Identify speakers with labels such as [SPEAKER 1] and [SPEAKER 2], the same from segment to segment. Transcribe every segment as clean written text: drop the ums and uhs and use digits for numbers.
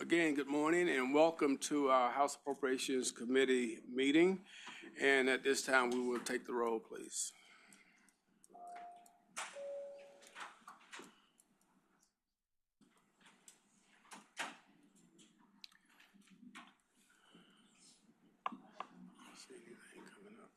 [SPEAKER 1] Again, good morning and welcome to our House Appropriations Committee meeting. And at this time, we will take the roll, please. See anything coming up?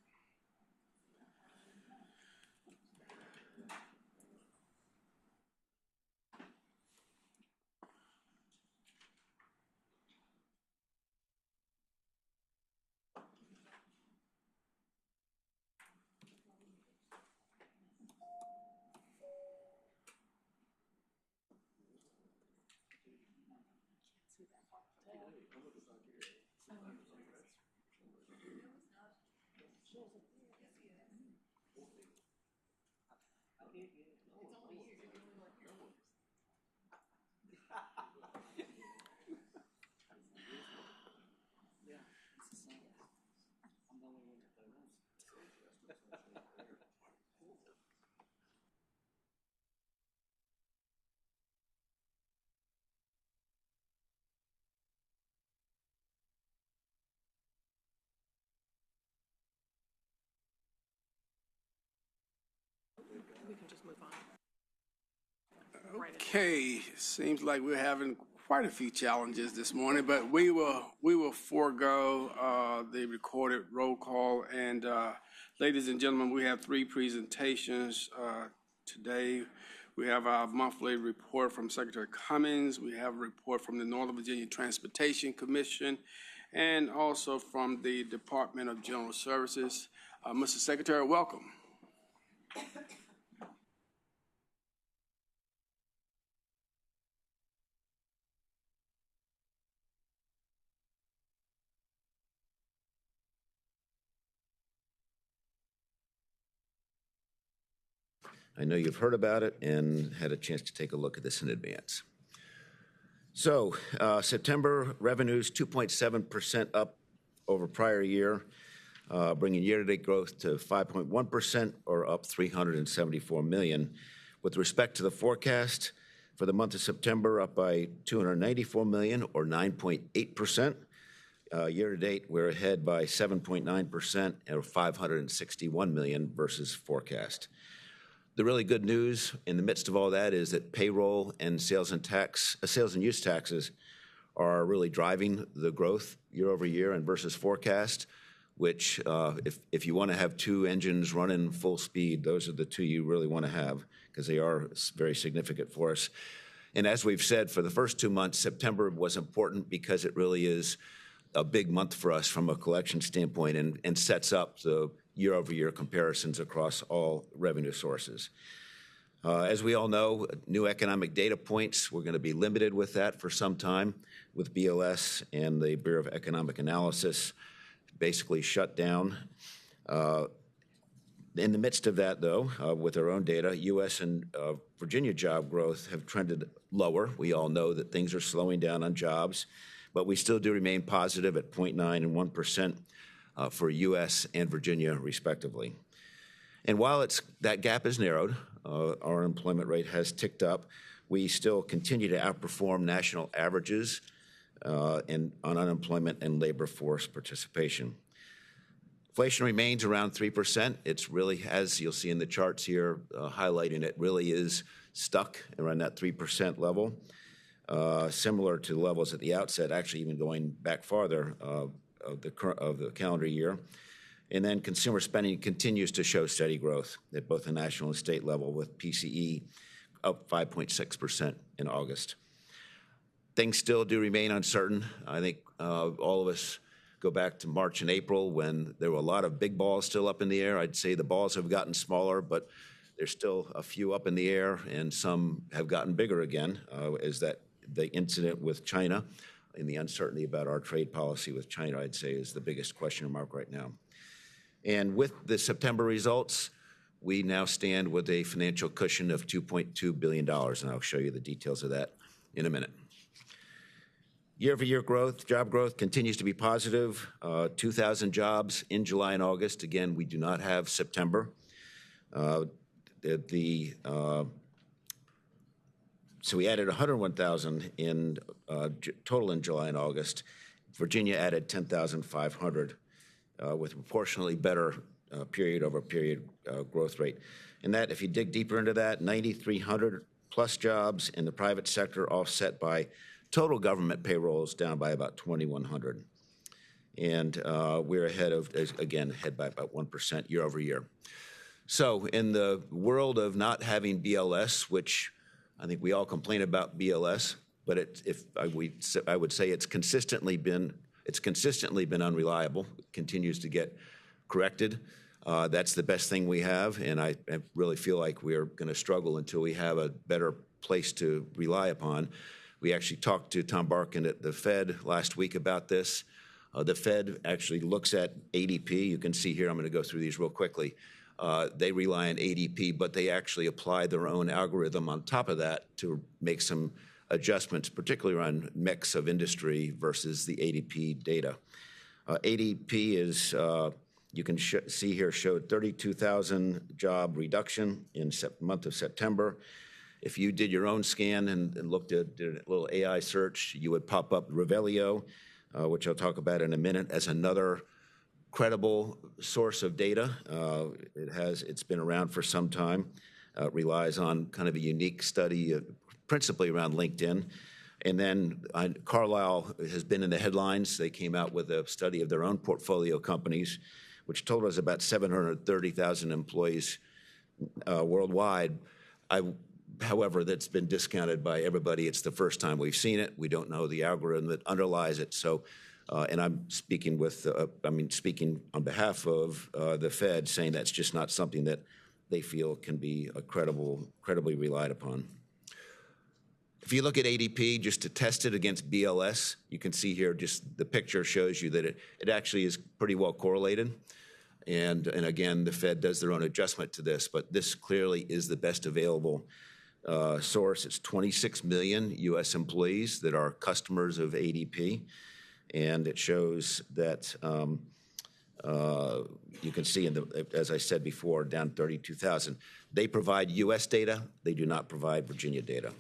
[SPEAKER 2] We can just move on.
[SPEAKER 1] Okay, seems like we're having quite a few challenges this morning, but we will forego the recorded roll call. And ladies and gentlemen, we have three presentations today. We have our monthly report from Secretary Cummings. We have a report from the Northern Virginia Transportation Commission, and also from the Department of General Services. Mr. Secretary, welcome.
[SPEAKER 3] I know you've heard about it and had a chance to take a look at this in advance. So September revenues 2.7% up over prior year, bringing year-to-date growth to 5.1% or up $374 million. With respect to the forecast for the month of September, up by $294 million or 9.8%. Year-to-date, we're ahead by 7.9% or $561 million versus forecast. The really good news in the midst of all that is that payroll and sales and use taxes are really driving the growth year over year and versus forecast, which if you want to have two engines running full speed, those are the two you really want to have because they are very significant for us. And as we've said, for the first 2 months, September was important because it really is a big month for us from a collection standpoint and sets up the year-over-year comparisons across all revenue sources. As we all know, new economic data points, we're going to be limited with that for some time with BLS and the Bureau of Economic Analysis basically shut down. In the midst of that, though, with our own data, U.S. and Virginia job growth have trended lower. We all know that things are slowing down on jobs, but we still do remain positive at 0.9% and 1%. For U.S. and Virginia, respectively. And while that gap is narrowed, our employment rate has ticked up, we still continue to outperform national averages on unemployment and labor force participation. Inflation remains around 3%. It's really, as you'll see in the charts here, highlighting it, really is stuck around that 3% level, similar to the levels at the outset, actually even going back farther, of the calendar year. And then consumer spending continues to show steady growth at both the national and state level, with PCE up 5.6% in August. Things still do remain uncertain. I think all of us go back to March and April when there were a lot of big balls still up in the air. I'd say the balls have gotten smaller, but there's still a few up in the air, and some have gotten bigger again, as that the incident with China and the uncertainty about our trade policy with China, I'd say, is the biggest question mark right now. And with the September results, we now stand with a financial cushion of $2.2 billion, and I'll show you the details of that in a minute. Year-over-year growth, job growth continues to be positive. 2,000 jobs in July and August. Again, we do not have September. The So we added 101,000 in total in July and August. Virginia added 10,500 with proportionally better period-over-period growth rate. And that, if you dig deeper into that, 9,300 plus jobs in the private sector, offset by total government payrolls down by about 2,100. And we're ahead by about 1% year over year. So in the world of not having BLS, which I think we all complain about BLS, but I would say it's consistently been unreliable. It continues to get corrected. That's the best thing we have, and I really feel like we're going to struggle until we have a better place to rely upon. We actually talked to Tom Barkin at the Fed last week about this. The Fed actually looks at ADP. You can see here, I'm going to go through these real quickly. They rely on ADP, but they actually apply their own algorithm on top of that to make some adjustments, particularly around mix of industry versus the ADP data. ADP is, you can see here, showed 32,000 job reduction in month of September. If you did your own scan and did a little AI search, you would pop up Revelio, which I'll talk about in a minute, as another credible source of data. It's been around for some time. It relies on kind of a unique study, principally around LinkedIn. And then Carlyle has been in the headlines. They came out with a study of their own portfolio companies, which told us about 730,000 employees worldwide. However, that's been discounted by everybody. It's the first time we've seen it. We don't know the algorithm that underlies it. So, and I'm speaking on behalf of the Fed, saying that's just not something that they feel can be credibly relied upon. If you look at ADP, just to test it against BLS, you can see here just the picture shows you that it actually is pretty well correlated. And again, the Fed does their own adjustment to this, but this clearly is the best available source. It's 26 million U.S. employees that are customers of ADP. And it shows that you can see, as I said before, down 32,000. They provide U.S. data. They do not provide Virginia data.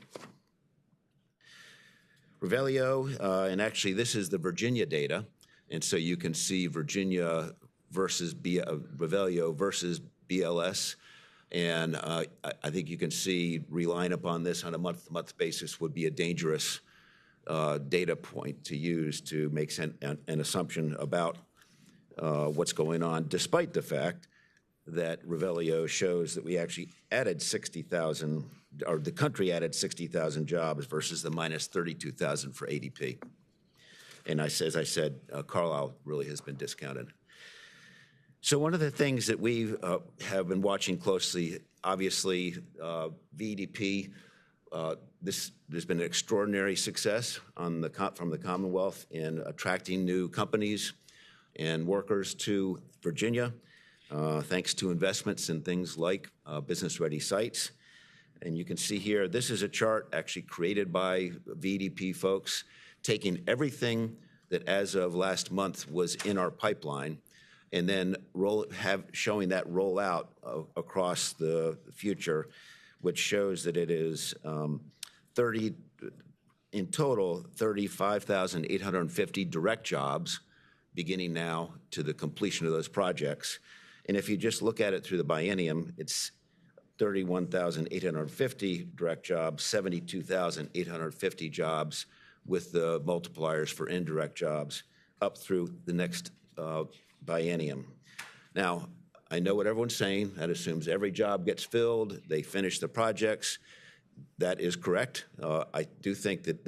[SPEAKER 3] Revelio, and actually this is the Virginia data, and so you can see Virginia versus Revelio versus BLS, and I think you can see relying upon this on a month-to-month basis would be a dangerous data point to use to make an assumption about what's going on, despite the fact that Revelio shows that we actually added 60,000, or the country added 60,000 jobs versus the minus 32,000 for ADP. And as I said, Carlyle really has been discounted. So one of the things that we have been watching closely, obviously, VDP, there's been an extraordinary success from the Commonwealth in attracting new companies and workers to Virginia, thanks to investments in things like business-ready sites. And you can see here, this is a chart actually created by VDP folks, taking everything that as of last month was in our pipeline, and then showing that roll out across the future, which shows that it is in total, 35,850 direct jobs beginning now to the completion of those projects. And if you just look at it through the biennium, it's 31,850 direct jobs, 72,850 jobs with the multipliers for indirect jobs up through the next biennium. Now, I know what everyone's saying. That assumes every job gets filled, they finish the projects. That is correct. I do think that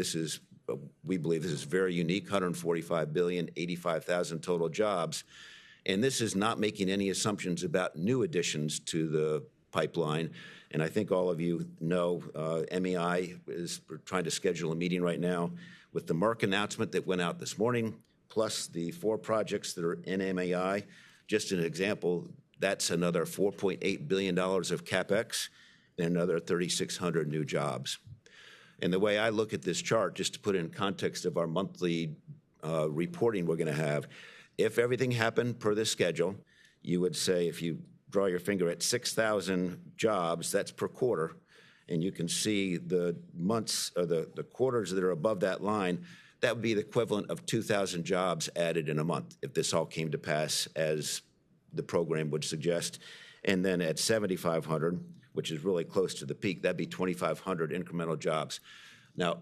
[SPEAKER 3] we believe this is very unique, 145 billion, 85,000 total jobs. And this is not making any assumptions about new additions to the pipeline. And I think all of you know MEI is trying to schedule a meeting right now with the Merck announcement that went out this morning, plus the 4 projects that are in MEI. Just an example, that's another $4.8 billion of CapEx and another 3,600 new jobs. And the way I look at this chart, just to put it in context of our monthly reporting we're going to have, if everything happened per this schedule, you would say, if you draw your finger at 6,000 jobs, that's per quarter, And you can see the months, or the quarters that are above that line. That would be the equivalent of 2,000 jobs added in a month if this all came to pass as the program would suggest. And then at 7,500, which is really close to the peak, that'd be 2,500 incremental jobs. Now,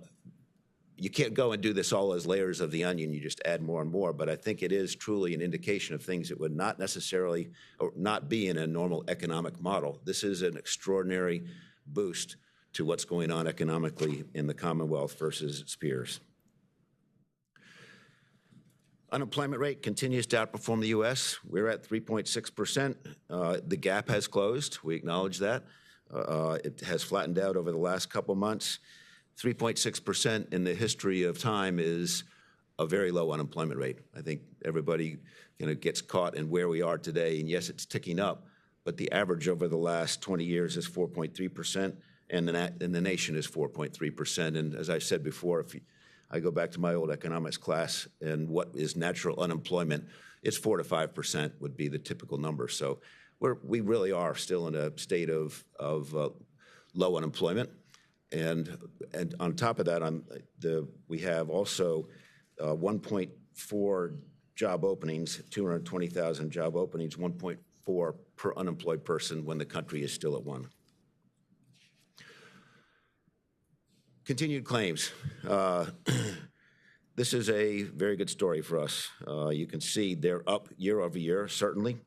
[SPEAKER 3] you can't go and do this all as layers of the onion. You just add more and more. But I think it is truly an indication of things that would not necessarily or not be in a normal economic model. This is an extraordinary boost to what's going on economically in the Commonwealth versus its peers. Unemployment rate continues to outperform the U.S. We're at 3.6%. The gap has closed. We acknowledge that. It has flattened out over the last couple months. 3.6% in the history of time is a very low unemployment rate. I think everybody gets caught in where we are today. And yes, it's ticking up, but the average over the last 20 years is 4.3%, and the nation is 4.3%. And as I said before, I go back to my old economics class, and what is natural unemployment, it's 4 to 5% would be the typical number. So we really are still in a state of low unemployment. And on top of that, we have also 1.4 job openings, 220,000 job openings, 1.4 per unemployed person when the country is still at 1. Continued claims. This is a very good story for us. You can see they're up year over year, certainly.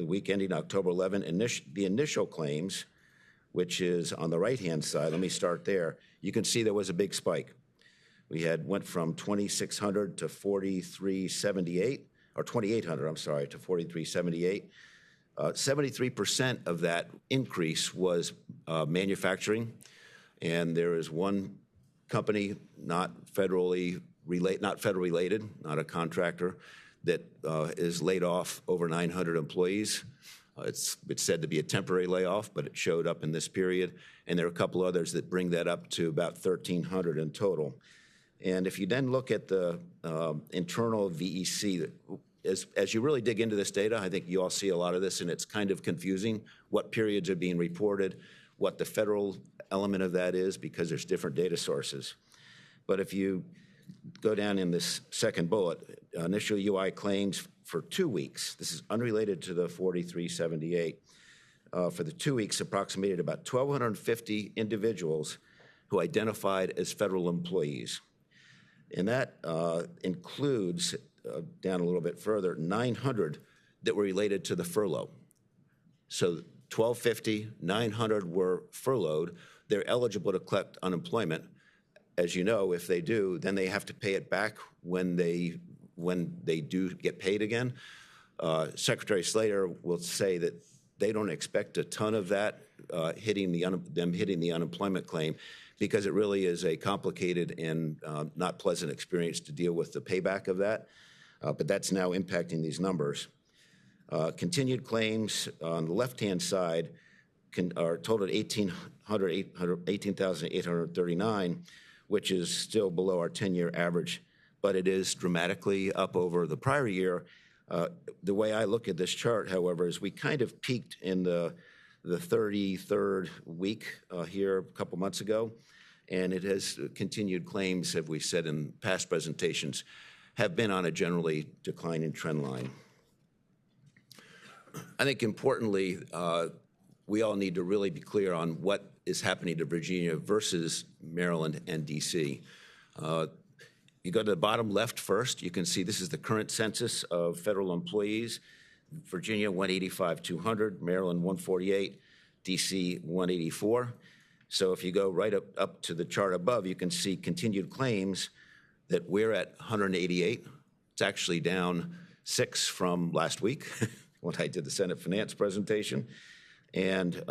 [SPEAKER 3] Week ending October 11, the initial claims, which is on the right-hand side, let me start there. You can see there was a big spike. We went from 2,600 to 4,378, or 2,800, I'm sorry, to 4,378. 73% of that increase was manufacturing. And there is one company, not federally related, not a contractor, that is laid off over 900 employees. It's said to be a temporary layoff, but it showed up in this period. And there are a couple others that bring that up to about 1,300 in total. And if you then look at the internal VEC, as you really dig into this data, I think you all see a lot of this, and it's kind of confusing what periods are being reported, what the federal element of that is, because there's different data sources. But if you go down in this second bullet, initial UI claims for 2 weeks, this is unrelated to the 4,378, for the 2 weeks approximated about 1,250 individuals who identified as federal employees. And that includes, down a little bit further, 900 that were related to the furlough. So 1,250, 900 were furloughed. They're eligible to collect unemployment. As you know, if they do, then they have to pay it back when they do get paid again. Secretary Slater will say that they don't expect a ton of that hitting the unemployment claim, because it really is a complicated and not pleasant experience to deal with the payback of that. But that's now impacting these numbers. Continued claims on the left-hand side are totaled 18,839, which is still below our 10-year average, but it is dramatically up over the prior year. The way I look at this chart, however, is we kind of peaked in the 33rd week here a couple months ago, and it has continued claims, as we said in past presentations, have been on a generally declining trend line. I think importantly, we all need to really be clear on what is happening to Virginia versus Maryland and D.C. You go to the bottom left first, you can see this is the current census of federal employees. Virginia, 185,200, Maryland, 148, D.C., 184. So if you go right up to the chart above, you can see continued claims that we're at 188. It's actually down 6 from last week when I did the Senate Finance presentation. And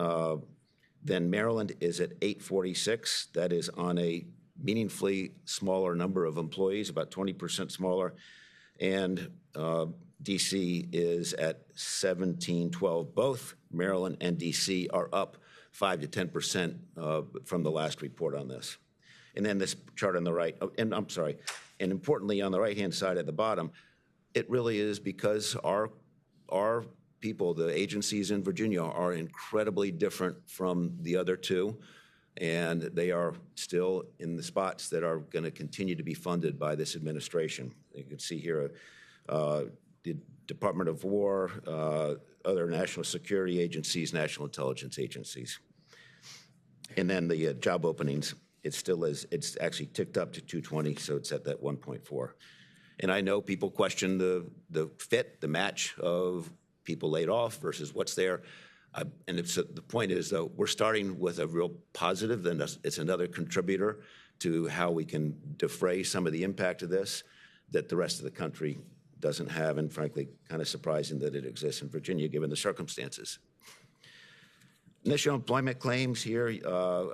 [SPEAKER 3] then Maryland is at 846. That is on a meaningfully smaller number of employees, about 20% smaller. And D.C. is at 1712. Both Maryland and D.C. are up 5 to 10% from the last report on this. And then this chart on the right, and importantly on the right-hand side at the bottom, it really is because our people, the agencies in Virginia are incredibly different from the other two, and they are still in the spots that are going to continue to be funded by this administration. You can see here the Department of War, other national security agencies, national intelligence agencies. And then the job openings, it still is, it's actually ticked up to 220, so it's at that 1.4. And I know people question the fit, the match of people laid off versus what's there. And the point is, though, we're starting with a real positive, then it's another contributor to how we can defray some of the impact of this that the rest of the country doesn't have, and frankly, kind of surprising that it exists in Virginia, given the circumstances. Initial employment claims here,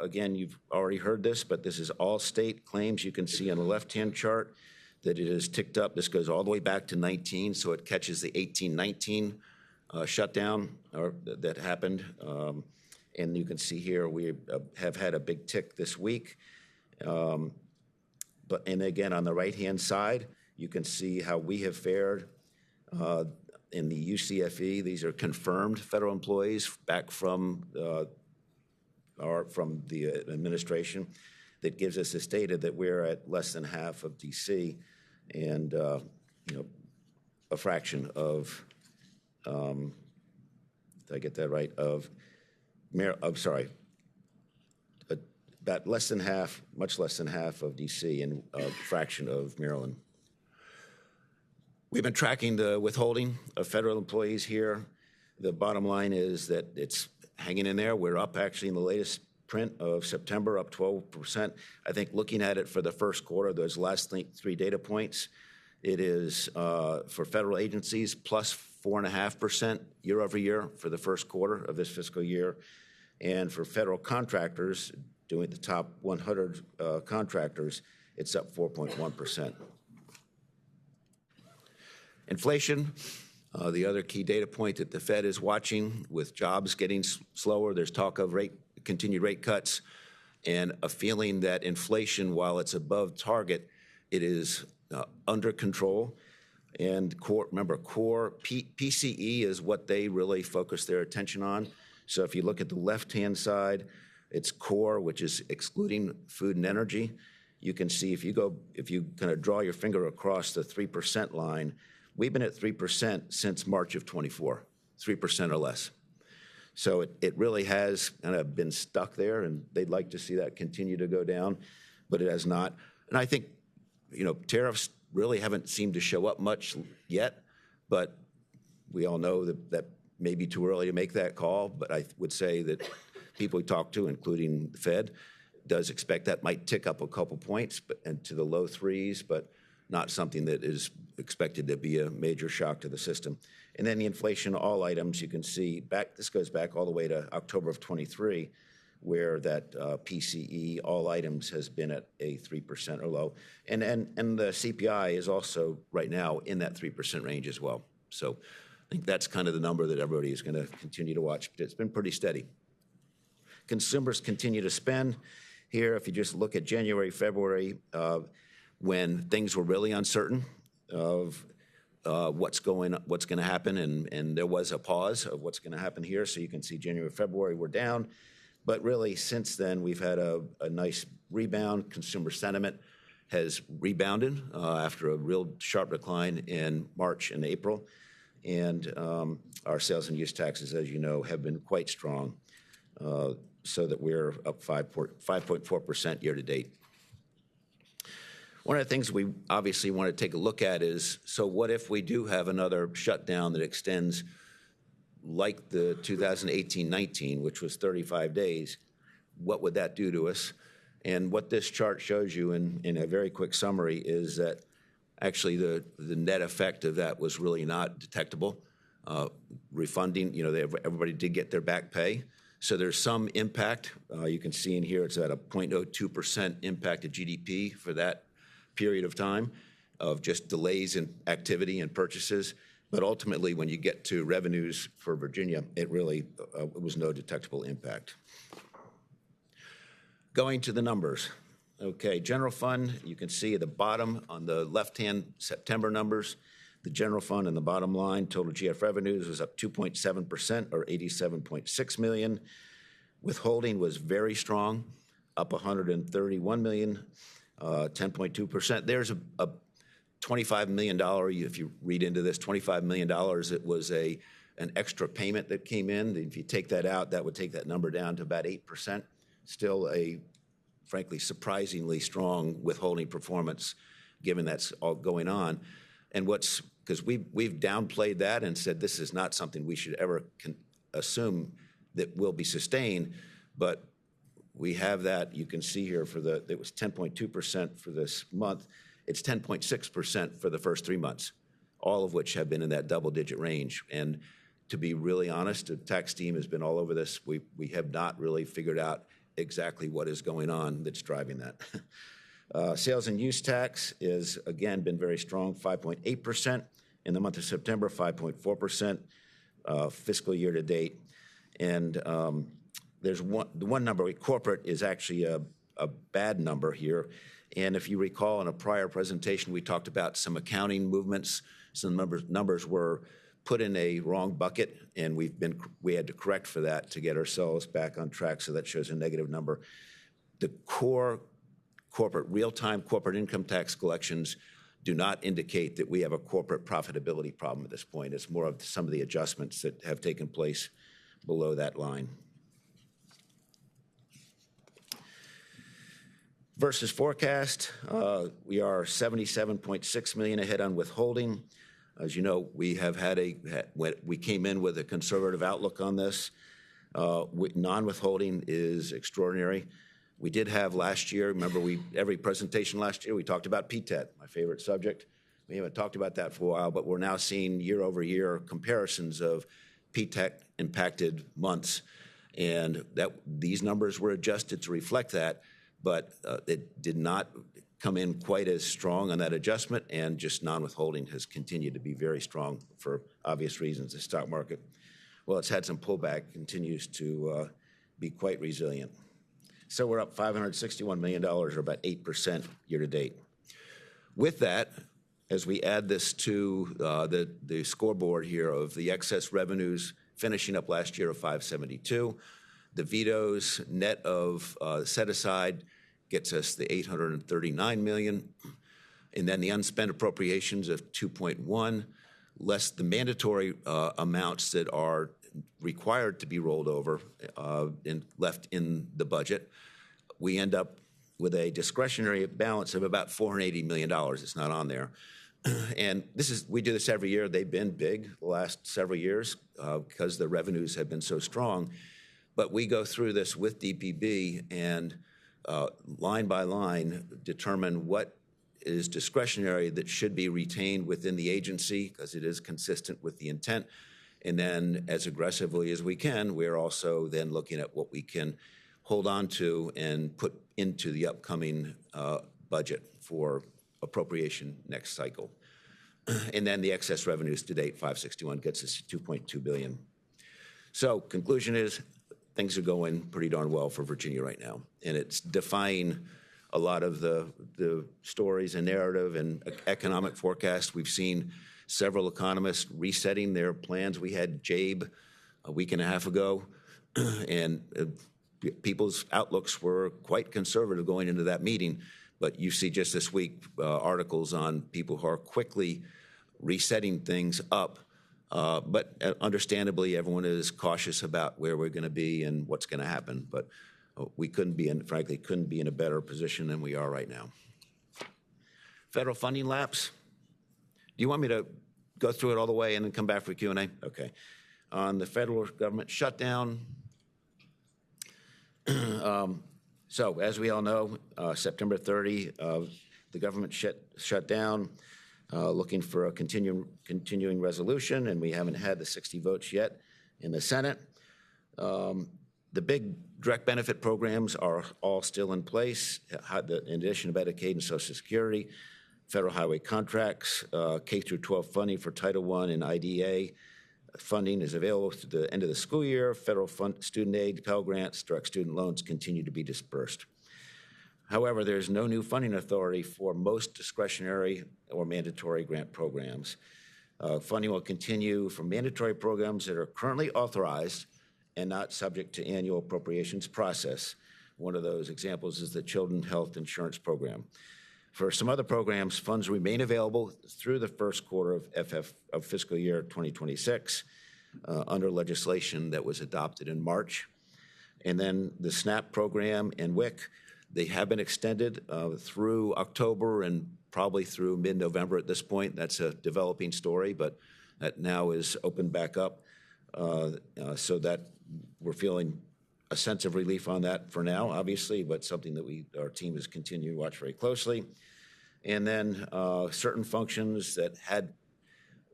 [SPEAKER 3] again, you've already heard this, but this is all state claims. You can see on the left-hand chart that it has ticked up. This goes all the way back to 19, so it catches the 18-19 shutdown that happened. And you can see here we have had a big tick this week. And again, on the right-hand side, you can see how we have fared in the UCFE. These are confirmed federal employees back from the administration that gives us this data that we're at less than half of DC and a fraction of, did I get that right, about less than half, much less than half of DC and a fraction of Maryland. We've been tracking the withholding of federal employees here. The bottom line is that it's hanging in there. We're up actually in the latest print of September, up 12%. I think looking at it for the first quarter, those last three data points, it is for federal agencies plus 4.5% year over year for the first quarter of this fiscal year. And for federal contractors, doing the top 100 contractors, it's up 4.1%. Inflation, the other key data point that the Fed is watching with jobs getting slower. There's talk of continued rate cuts and a feeling that inflation, while it's above target, it is under control. And remember, core PCE is what they really focus their attention on. So if you look at the left-hand side, it's core, which is excluding food and energy. You can see if you kind of draw your finger across the 3% line, we've been at 3% since March of 24, 3% or less. So it really has kind of been stuck there, and they'd like to see that continue to go down, but it has not. And I think, tariffs really haven't seemed to show up much yet, but we all know that may be too early to make that call. But I would say that people we talk to, including the Fed, does expect that might tick up a couple points and to the low threes, but not something that is expected to be a major shock to the system. And then the inflation, all items, you can see this goes back all the way to October of 23, where that PCE, all items, has been at a 3% or low. And the CPI is also right now in that 3% range as well. So I think that's kind of the number that everybody is going to continue to watch. But it's been pretty steady. Consumers continue to spend. Here, if you just look at January, February, when things were really uncertain of what's going to happen, and there was a pause of what's going to happen here. So you can see January, February, we're down. But really, since then, we've had a nice rebound. Consumer sentiment has rebounded after a real sharp decline in March and April. And our sales and use taxes, as you know, have been quite strong, so that we're up 5.4% year to date. One of the things we obviously want to take a look at is, so what if we do have another shutdown that extends like the 2018-19, which was 35 days, what would that do to us? And what this chart shows you in a very quick summary is that actually the net effect of that was really not detectable. Refunding, everybody did get their back pay. So there's some impact. You can see in here it's at a 0.02% impact to GDP for that period of time of just delays in activity and purchases. But ultimately, when you get to revenues for Virginia, it really was no detectable impact. Going to the numbers. Okay, general fund, you can see at the bottom on the left-hand September numbers, the general fund and the bottom line, total GF revenues was up 2.7% or $87.6 million. Withholding was very strong, up $131 million, 10.2%. There's a $25 million, if you read into this, $25 million, it was an extra payment that came in. If you take that out, that would take that number down to about 8%. Still a, frankly, surprisingly strong withholding performance, given that's all going on. And because we've downplayed that and said this is not something we should ever assume that will be sustained, but we have that. You can see here it was 10.2% for this month. It's 10.6% for the first 3 months, all of which have been in that double-digit range. And to be really honest, the tax team has been all over this. We have not really figured out exactly what is going on that's driving that. Sales and use tax is, again, been very strong, 5.8% in the month of September, 5.4% fiscal year to date. And there's the one number, corporate is actually a bad number here. And if you recall, in a prior presentation, we talked about some accounting movements. Some numbers were put in a wrong bucket, and we had to correct for that to get ourselves back on track, so that shows a negative number. The core corporate, real-time corporate income tax collections do not indicate that we have a corporate profitability problem at this point. It's more of some of the adjustments that have taken place below that line. Versus forecast, we are $77.6 million ahead on withholding. As you know, we came in with a conservative outlook on this. Non-withholding is extraordinary. We did have last year, remember every presentation last year, we talked about PTET, my favorite subject. We haven't talked about that for a while, but we're now seeing year-over-year comparisons of PTET impacted months. And these numbers were adjusted to reflect that, but it did not come in quite as strong on that adjustment, and just non-withholding has continued to be very strong for obvious reasons. The stock market, well, it's had some pullback, continues to be quite resilient. So we're up $561 million, or about 8% year to date. With that, as we add this to the scoreboard here of the excess revenues finishing up last year of $572, the vetoes net of set aside gets us the $839 million, and then the unspent appropriations of 2.1, less the mandatory amounts that are required to be rolled over and left in the budget. We end up with a discretionary balance of about $480 million. It's not on there. And we do this every year. They've been big the last several years because the revenues have been so strong. But we go through this with DPB and line by line determine what is discretionary that should be retained within the agency because it is consistent with the intent. And then as aggressively as we can, we're also then looking at what we can hold on to and put into the upcoming budget for appropriation next cycle. And then the excess revenues to date, 561, gets us to $2.2 billion. So conclusion is things are going pretty darn well for Virginia right now. And it's defying a lot of the stories and narrative and economic forecasts. We've seen several economists resetting their plans. We had JABE a week and a half ago, and people's outlooks were quite conservative going into that meeting. But you see just this week articles on people who are quickly resetting things up. But understandably, everyone is cautious about where we're going to be and what's going to happen. But we couldn't be in a better position than we are right now. Federal funding lapse. Do you want me to go through it all the way and then come back for Q&A? Okay. On the federal government shutdown. So as we all know, September 30, the government shut down, looking for a continuing resolution, and we haven't had the 60 votes yet in the Senate. The big direct benefit programs are all still in place, in addition to Medicaid and Social Security, federal highway contracts, K-12 funding for Title I and IDA funding is available through the end of the school year. Federal student aid, Pell Grants, direct student loans continue to be dispersed. However, there's no new funding authority for most discretionary or mandatory grant programs. Funding will continue for mandatory programs that are currently authorized and not subject to annual appropriations process. One of those examples is the Children's Health Insurance Program. For some other programs, funds remain available through the first quarter of fiscal year 2026 under legislation that was adopted in March. And then the SNAP program and WIC, they have been extended through October and probably through mid-November at this point. That's a developing story, but that now is opened back up so that we're feeling a sense of relief on that for now, obviously, but something that our team is continuing to watch very closely. And then certain functions that had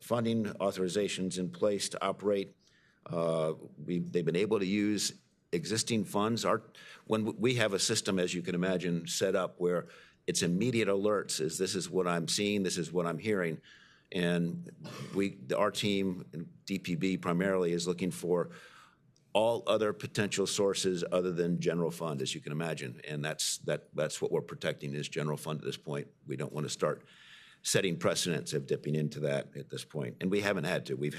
[SPEAKER 3] funding authorizations in place to operate, they've been able to use existing funds. When we have a system, as you can imagine, set up where it's immediate alerts, this is what I'm seeing, this is what I'm hearing. And our team, DPB primarily, is looking for all other potential sources other than general fund, as you can imagine. And that's what we're protecting is general fund at this point. We don't want to start setting precedents of dipping into that at this point. And we haven't had to.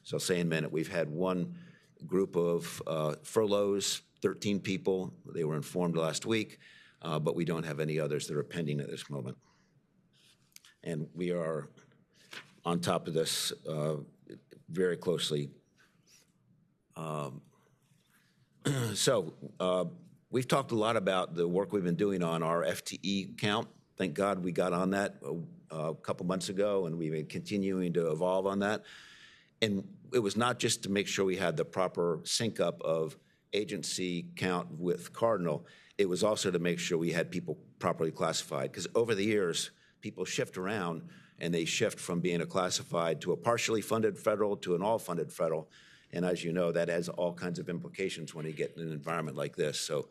[SPEAKER 3] So I'll say in a minute, we've had one group of furloughs, 13 people. They were informed last week, but we don't have any others that are pending at this moment. And we are on top of this very closely. So we've talked a lot about the work we've been doing on our FTE count. Thank God we got on that a couple months ago, and we've been continuing to evolve on that. And it was not just to make sure we had the proper sync up of agency count with Cardinal. It was also to make sure we had people properly classified. Because over the years, people shift around, and they shift from being a classified to a partially funded federal to an all-funded federal. And as you know, that has all kinds of implications when you get in an environment like this. So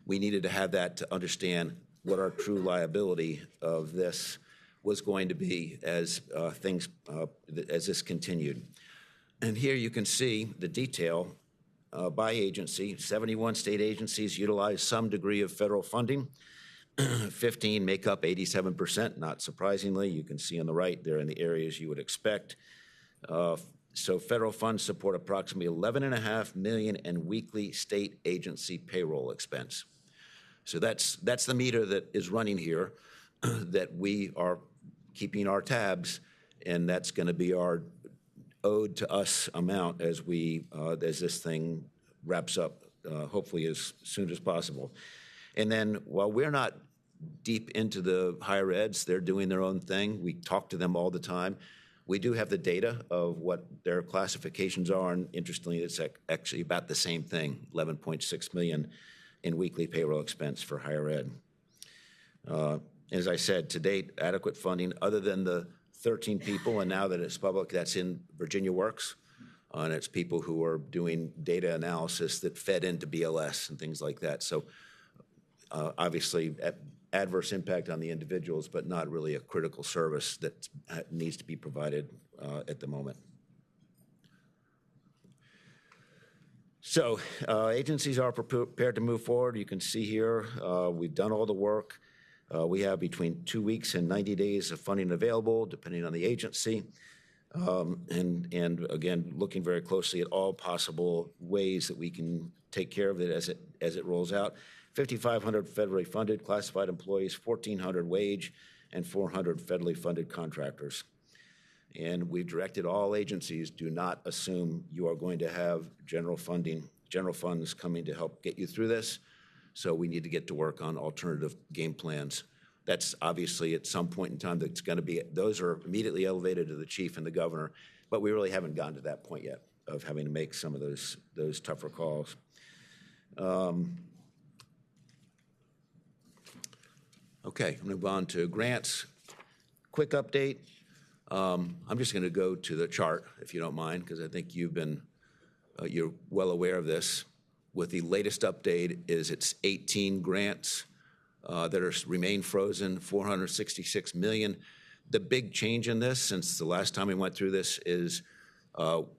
[SPEAKER 3] we needed to have that to understand what our true liability of this was going to be as as this continued. And here you can see the detail by agency. 71 state agencies utilize some degree of federal funding. 15 make up 87%, not surprisingly. You can see on the right, they're in the areas you would expect. So federal funds support approximately $11.5 million in weekly state agency payroll expense. So that's the meter that is running here that we are keeping our tabs, and that's going to be our owed to us amount as this thing wraps up, hopefully as soon as possible. And then while we're not deep into the higher eds, they're doing their own thing. We talk to them all the time. We do have the data of what their classifications are, and interestingly, it's actually about the same thing, $11.6 million in weekly payroll expense for higher ed. As I said, to date, adequate funding, other than the 13 people, and now that it's public, that's in Virginia Works, and it's people who are doing data analysis that fed into BLS and things like that. So obviously, adverse impact on the individuals, but not really a critical service that needs to be provided at the moment. So agencies are prepared to move forward. You can see here, we've done all the work. We have between 2 weeks and 90 days of funding available, depending on the agency. And again, looking very closely at all possible ways that we can take care of it as it rolls out. 5,500 federally funded classified employees, 1,400 wage, and 400 federally funded contractors. And we've directed all agencies, do not assume you are going to have general funds coming to help get you through this. So we need to get to work on alternative game plans. That's obviously at some point in time that's going to be, those are immediately elevated to the chief and the governor, but we really haven't gotten to that point yet of having to make some of those tougher calls. Okay, I'm going to move on to grants. Quick update. I'm just going to go to the chart, if you don't mind, because I think you're well aware of this. With the latest update is it's 18 grants that remain frozen, $466 million. The big change in this since the last time we went through this is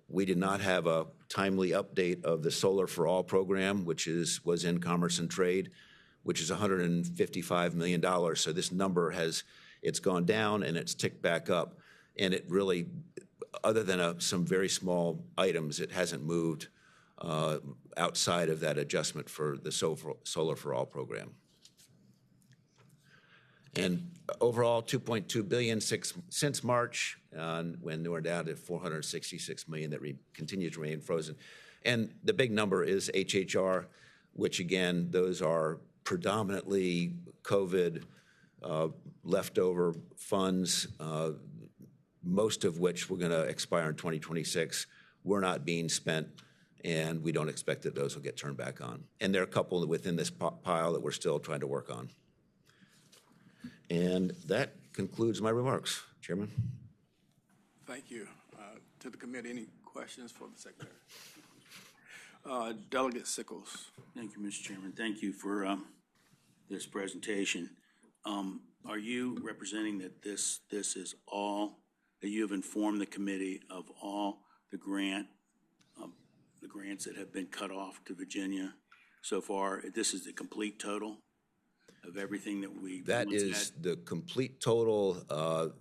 [SPEAKER 3] we did not have a timely update of the Solar for All program, which was in Commerce and Trade, which is $155 million. So this number it's gone down and it's ticked back up. And it really, other than some very small items, it hasn't moved outside of that adjustment for the Solar for All program. And overall, $2.2 billion since March, when we're down to $466 million that continues to remain frozen. And the big number is HHR, which again, those are predominantly COVID leftover funds, most of which were going to expire in 2026. We're not being spent, and we don't expect that those will get turned back on. And there are a couple within this pile that we're still trying to work on. And that concludes my remarks, Chairman.
[SPEAKER 1] Thank you. To the committee, any questions for the Secretary? Delegate Sickles.
[SPEAKER 4] Thank you, Mr. Chairman. Thank you for this presentation. Are you representing that this is all, that you have informed the committee of all the grants that have been cut off to Virginia so far? This is the complete total of everything that we
[SPEAKER 3] That
[SPEAKER 4] once
[SPEAKER 3] is
[SPEAKER 4] had?
[SPEAKER 3] the complete total.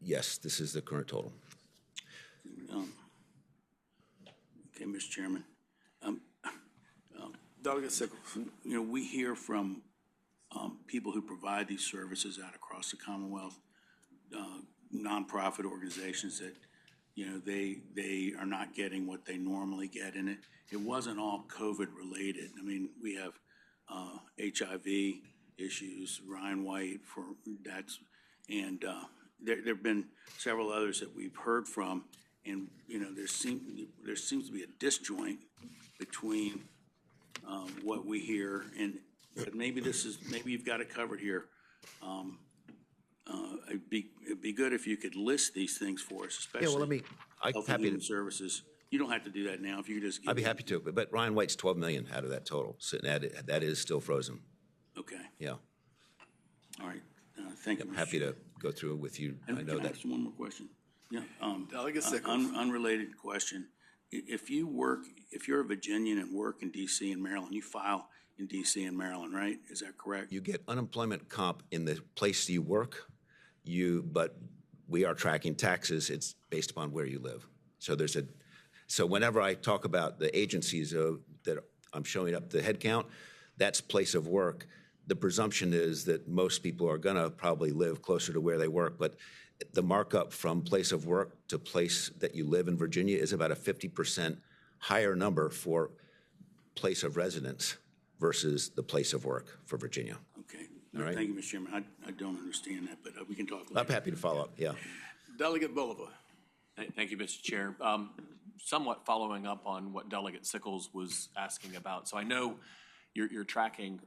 [SPEAKER 3] Yes, this is the current total.
[SPEAKER 4] Okay, Mr. Chairman.
[SPEAKER 1] Delegate Sickles.
[SPEAKER 4] You know, we hear from people who provide these services out across the Commonwealth, nonprofit organizations that, you know, they are not getting what they normally get in it. It wasn't all COVID related. I mean, we have HIV issues, Ryan White and there have been several others that we've heard from, and you know, there seems to be a disjoint between what we hear, but maybe you've got it covered here. It'd be good if you could list these things for us, especially.
[SPEAKER 3] Yeah, well,
[SPEAKER 4] Health and Human Services. You don't have to do that now. If you just give
[SPEAKER 3] I'd be happy to. But Ryan White's $12 million out of that total, so that is still frozen.
[SPEAKER 4] Okay.
[SPEAKER 3] Yeah,
[SPEAKER 4] All right. Thank you.
[SPEAKER 3] I'm happy to go through it with you.
[SPEAKER 4] And
[SPEAKER 3] I know
[SPEAKER 4] can I
[SPEAKER 3] that.
[SPEAKER 4] ask one more question? Yeah.
[SPEAKER 1] Delegate Sickles.
[SPEAKER 4] Unrelated question. If you're a Virginian and work in D.C. and Maryland, you file in D.C. and Maryland, right? Is that correct?
[SPEAKER 3] You get unemployment comp in the place you work, but we are tracking taxes. It's based upon where you live. So whenever I talk about the agencies that I'm showing up the head count, that's place of work. The presumption is that most people are going to probably live closer to where they work, but the markup from place of work to place that you live in Virginia is about a 50% higher number for place of residence versus the place of work for Virginia.
[SPEAKER 4] Okay.
[SPEAKER 3] All right.
[SPEAKER 4] Thank you, Mr. Chairman. I don't understand that, but we can talk later.
[SPEAKER 3] I'm happy to follow up, yeah.
[SPEAKER 1] Delegate Bolivar.
[SPEAKER 2] Thank you, Mr. Chair. Somewhat following up on what Delegate Sickles was asking about. So I know you're tracking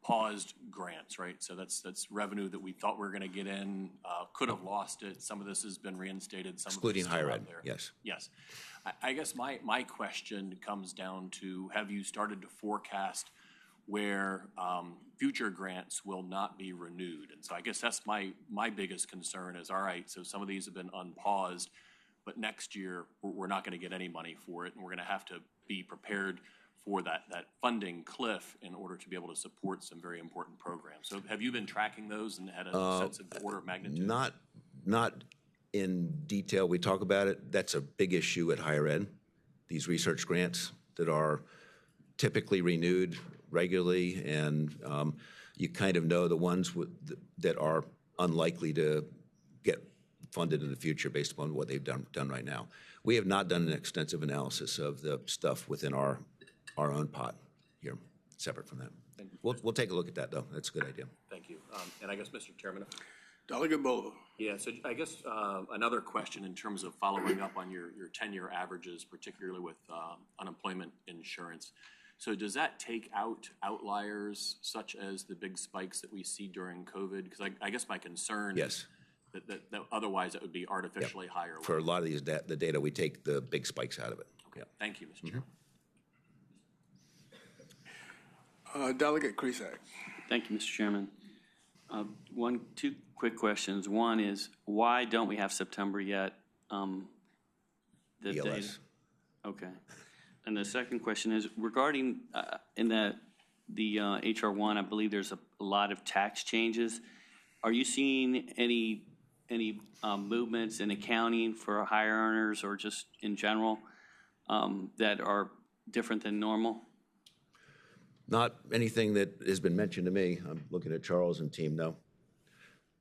[SPEAKER 2] paused grants, right? So that's revenue that we thought we were going to get in, could have lost it. Some of this has been reinstated. Some
[SPEAKER 3] Excluding
[SPEAKER 2] of it's still
[SPEAKER 3] higher
[SPEAKER 2] out
[SPEAKER 3] ed,
[SPEAKER 2] there.
[SPEAKER 3] yes.
[SPEAKER 2] Yes. I guess my question comes down to, have you started to forecast where future grants will not be renewed? And so I guess that's my biggest concern is, all right, so some of these have been unpaused, but next year we're not going to get any money for it, and we're going to have to be prepared for that funding cliff in order to be able to support some very important programs. So have you been tracking those and had a sense of the order of magnitude?
[SPEAKER 3] Not in detail. We talk about it. That's a big issue at higher ed, these research grants that are typically renewed regularly, and you kind of know the ones that are unlikely to get funded in the future based upon what they've done right now. We have not done an extensive analysis of the stuff within our own pot here, separate from that. We'll take a look at that, though. That's a good idea.
[SPEAKER 2] Thank you. And I guess, Mr. Chairman.
[SPEAKER 1] Delegate Bolivar.
[SPEAKER 2] Yeah, so I guess another question in terms of following up on your 10-year averages, particularly with unemployment insurance. So does that take out outliers such as the big spikes that we see during COVID? Because I guess my concern is that otherwise it would be artificially higher.
[SPEAKER 3] For a lot of these the data, we take the big spikes out of it.
[SPEAKER 2] Okay. Thank you, Mr. Chairman.
[SPEAKER 1] Delegate Cresack.
[SPEAKER 5] Thank you, Mr. Chairman. Two quick questions. One is, why don't we have September yet? The data.
[SPEAKER 3] ELS.
[SPEAKER 5] Okay. And the second question is regarding in the HR1, I believe there's a lot of tax changes. Are you seeing any any movements in accounting for higher earners or just in general that are different than normal?
[SPEAKER 3] Not anything that has been mentioned to me. I'm looking at Charles and team, no.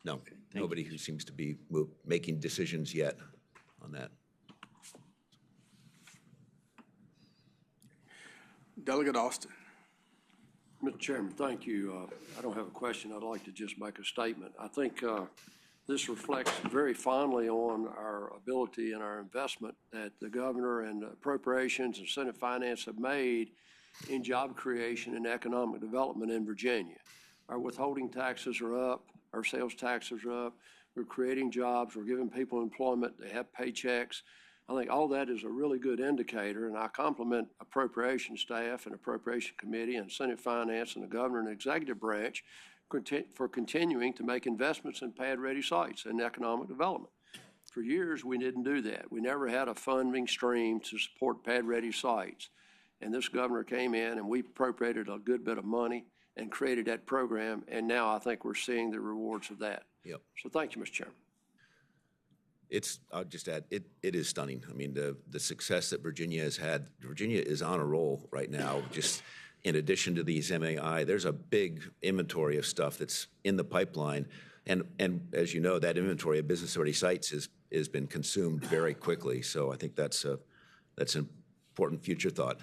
[SPEAKER 3] No, nobody who seems to be making decisions yet on that.
[SPEAKER 1] Delegate Austin.
[SPEAKER 6] Mr. Chairman, thank you. I don't have a question. I'd like to just make a statement. I think this reflects very fondly on our ability and our investment that the governor and Appropriations and Senate Finance have made in job creation and economic development in Virginia. Our withholding taxes are up. Our sales taxes are up. We're creating jobs. We're giving people employment. They have paychecks. I think all that is a really good indicator, and I compliment Appropriation staff and Appropriation Committee and Senate Finance and the governor and executive branch for continuing to make investments in pad-ready sites and economic development. For years, we didn't do that. We never had a funding stream to support pad-ready sites. And this governor came in and we appropriated a good bit of money and created that program, and now I think we're seeing the rewards of that.
[SPEAKER 3] Yep.
[SPEAKER 6] So thank you, Mr. Chairman.
[SPEAKER 3] I'll just add, it is stunning. I mean, the success that Virginia has had, Virginia is on a roll right now. Just in addition to these MAI, there's a big inventory of stuff that's in the pipeline. And as you know, that inventory of business-ready sites has been consumed very quickly. So I think that's an important future thought.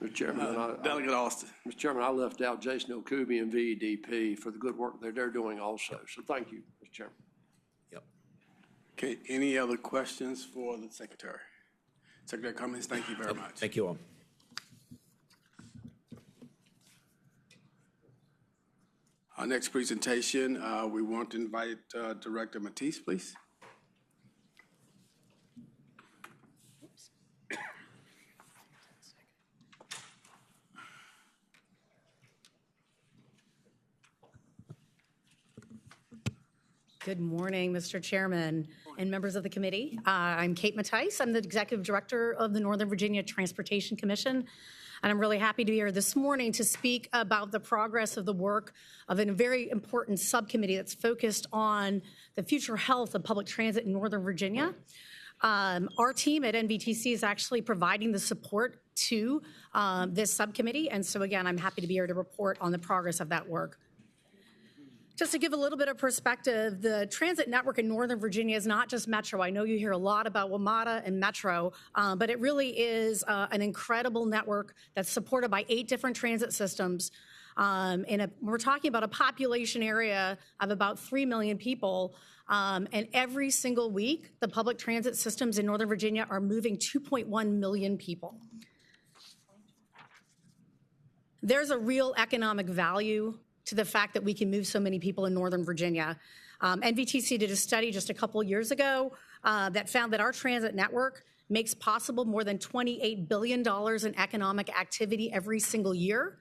[SPEAKER 6] Mr. Chairman,
[SPEAKER 1] Delegate Austin.
[SPEAKER 6] Mr. Chairman, I left out Jason Okubi and VEDP for the good work that they're doing also. So thank you, Mr. Chairman.
[SPEAKER 3] Yep.
[SPEAKER 1] Okay, any other questions for the Secretary? Secretary Cummings, thank you very much.
[SPEAKER 3] Thank you all.
[SPEAKER 1] Our next presentation, we want to invite Director Matisse, please.
[SPEAKER 7] Good morning, Mr. Chairman and members of the committee. I'm Kate Matisse. I'm the Executive Director of the Northern Virginia Transportation Commission, and I'm really happy to be here this morning to speak about the progress of the work of a very important subcommittee that's focused on the future health of public transit in Northern Virginia. Our team at NVTC is actually providing the support to this subcommittee, and so again, I'm happy to be here to report on the progress of that work. Just to give a little bit of perspective, the transit network in Northern Virginia is not just Metro. I know you hear a lot about WMATA and Metro, but it really is an incredible network that's supported by 8 different transit systems. We're talking about a population area of about 3 million people, and every single week, the public transit systems in Northern Virginia are moving 2.1 million people. There's a real economic value to the fact that we can move so many people in Northern Virginia. NVTC did a study just a couple of years ago that found that our transit network makes possible more than $28 billion in economic activity every single year.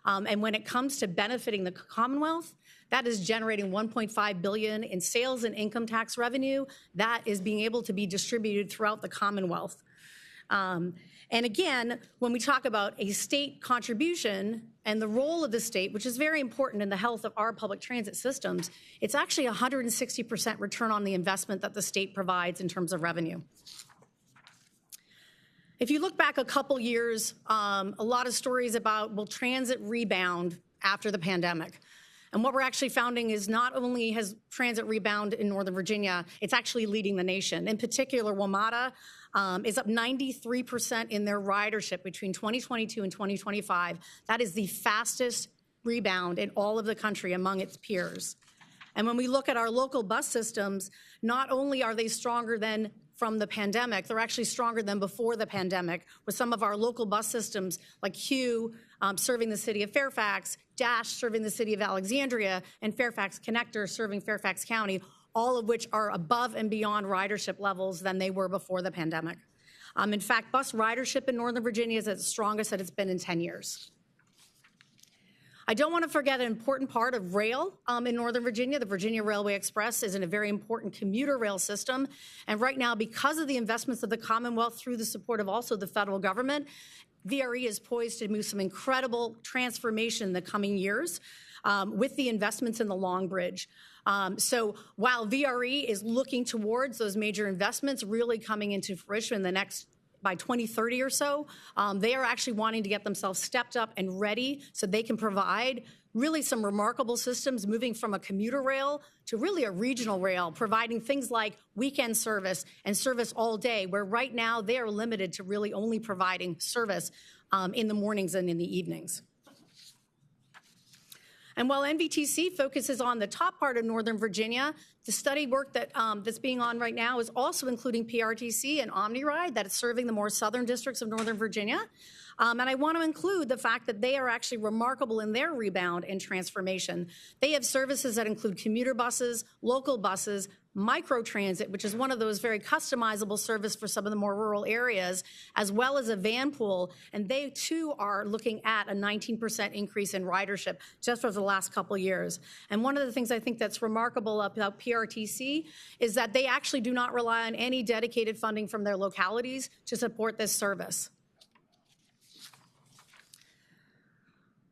[SPEAKER 7] And when it comes to benefiting the Commonwealth, that is generating $1.5 billion in sales and income tax revenue that is being able to be distributed throughout the Commonwealth. And again, when we talk about a state contribution and the role of the state, which is very important in the health of our public transit systems, it's actually 160% return on the investment that the state provides in terms of revenue. If you look back a couple years, a lot of stories about will transit rebound after the pandemic. And what we're actually finding is not only has transit rebound in Northern Virginia, it's actually leading the nation. In particular, WMATA is up 93% in their ridership between 2022 and 2025. That is the fastest rebound in all of the country among its peers. And when we look at our local bus systems, not only are they stronger than from the pandemic, they're actually stronger than before the pandemic, with some of our local bus systems like Q serving the city of Fairfax, Dash serving the city of Alexandria, and Fairfax Connector serving Fairfax County, all of which are above and beyond ridership levels than they were before the pandemic. In fact, bus ridership in Northern Virginia is at the strongest that it's been in 10 years. I don't want to forget an important part of rail in Northern Virginia. The Virginia Railway Express is in a very important commuter rail system. And right now, because of the investments of the Commonwealth through the support of also the federal government, VRE is poised to move some incredible transformation in the coming years with the investments in the Long Bridge. So while VRE is looking towards those major investments really coming into fruition in the next by 2030 or so, they are actually wanting to get themselves stepped up and ready so they can provide really some remarkable systems, moving from a commuter rail to really a regional rail, providing things like weekend service and service all day, where right now they are limited to really only providing service in the mornings and in the evenings. And while NVTC focuses on the top part of Northern Virginia, the study work that, that's being on right now is also including PRTC and OmniRide that is serving the more southern districts of Northern Virginia. And I want to include the fact that they are actually remarkable in their rebound and transformation. They have services that include commuter buses, local buses, microtransit, which is one of those very customizable service for some of the more rural areas, as well as a van pool. And they, too, are looking at a 19% increase in ridership just over the last couple of years. And one of the things I think that's remarkable about PRTC is that they actually do not rely on any dedicated funding from their localities to support this service.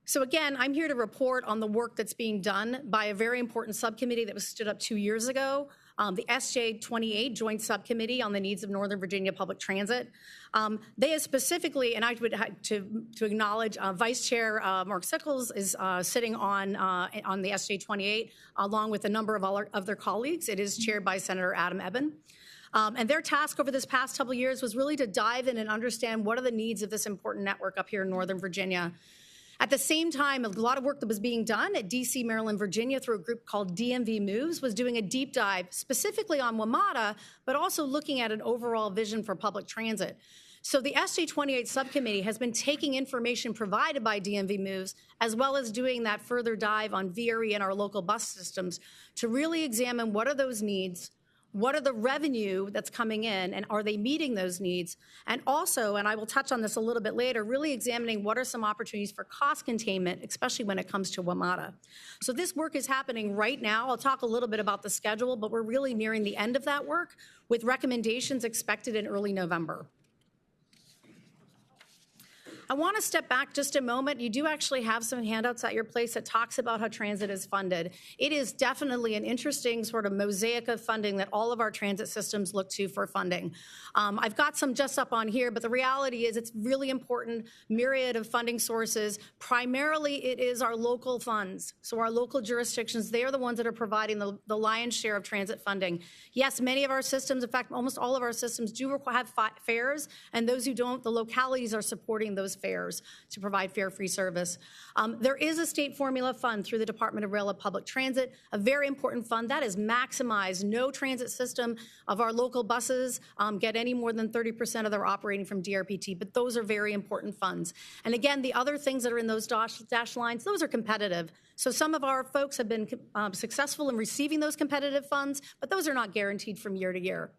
[SPEAKER 7] So again, I'm here to report on the work that's being done by a very important subcommittee that was stood up 2 years ago, the SJ28 Joint Subcommittee on the Needs of Northern Virginia Public Transit. They have specifically, and I would like to acknowledge Vice Chair Mark Sickles is sitting on the SJ28 along with a number of their colleagues. It is chaired by Senator Adam Eben. And their task over this past couple of years was really to dive in and understand what are the needs of this important network up here in Northern Virginia. At the same time, a lot of work that was being done at DC, Maryland, Virginia through a group called DMV Moves was doing a deep dive specifically on WMATA, but also looking at an overall vision for public transit. So the SJ28 subcommittee has been taking information provided by DMV Moves, as well as doing that further dive on VRE and our local bus systems to really examine what are those needs, what are the revenue that's coming in, and are they meeting those needs? And also, and I will touch on this a little bit later, really examining what are some opportunities for cost containment, especially when it comes to WMATA. So this work is happening right now. I'll talk a little bit about the schedule, but we're really nearing the end of that work with recommendations expected in early November. I want to step back just a moment. You do actually have some handouts at your place that talks about how transit is funded. It is definitely an interesting sort of mosaic of funding that all of our transit systems look to for funding. I've got some just up on here, but the reality is it's really important myriad of funding sources. Primarily, it is our local funds. So our local jurisdictions, they are the ones that are providing the lion's share of transit funding. Yes, many of our systems, in fact, almost all of our systems do have fares, and those who don't, the localities are supporting those fares to provide fare-free service. There is a state formula fund through the Department of Rail and Public Transit, a very important fund that is maximized. No transit system of our local buses get any more than 30% of their operating from DRPT, but those are very important funds. And again, the other things that are in those dash lines, those are competitive. So some of our folks have been successful in receiving those competitive funds, but those are not guaranteed from year to year.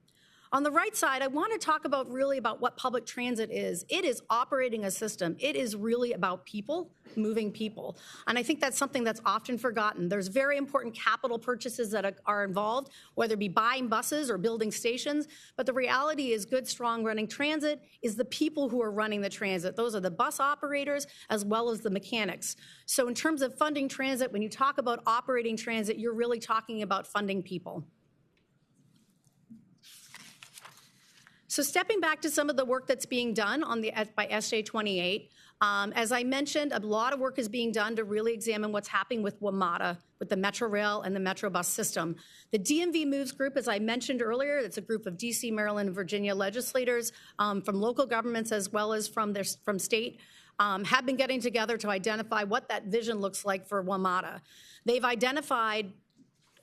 [SPEAKER 7] On the right side, I want to talk about what public transit is. It is operating a system. It is really about people, moving people. And I think that's something that's often forgotten. There's very important capital purchases that are involved, whether it be buying buses or building stations. But the reality is good, strong running transit is the people who are running the transit. Those are the bus operators as well as the mechanics. So in terms of funding transit, when you talk about operating transit, you're really talking about funding people. So stepping back to some of the work that's being done by SJ28, as I mentioned, a lot of work is being done to really examine what's happening with WMATA, with the Metro Rail and the Metro Bus system. The DMV Moves group, as I mentioned earlier, it's a group of DC, Maryland, and Virginia legislators from local governments as well as from state, have been getting together to identify what that vision looks like for WMATA. They've identified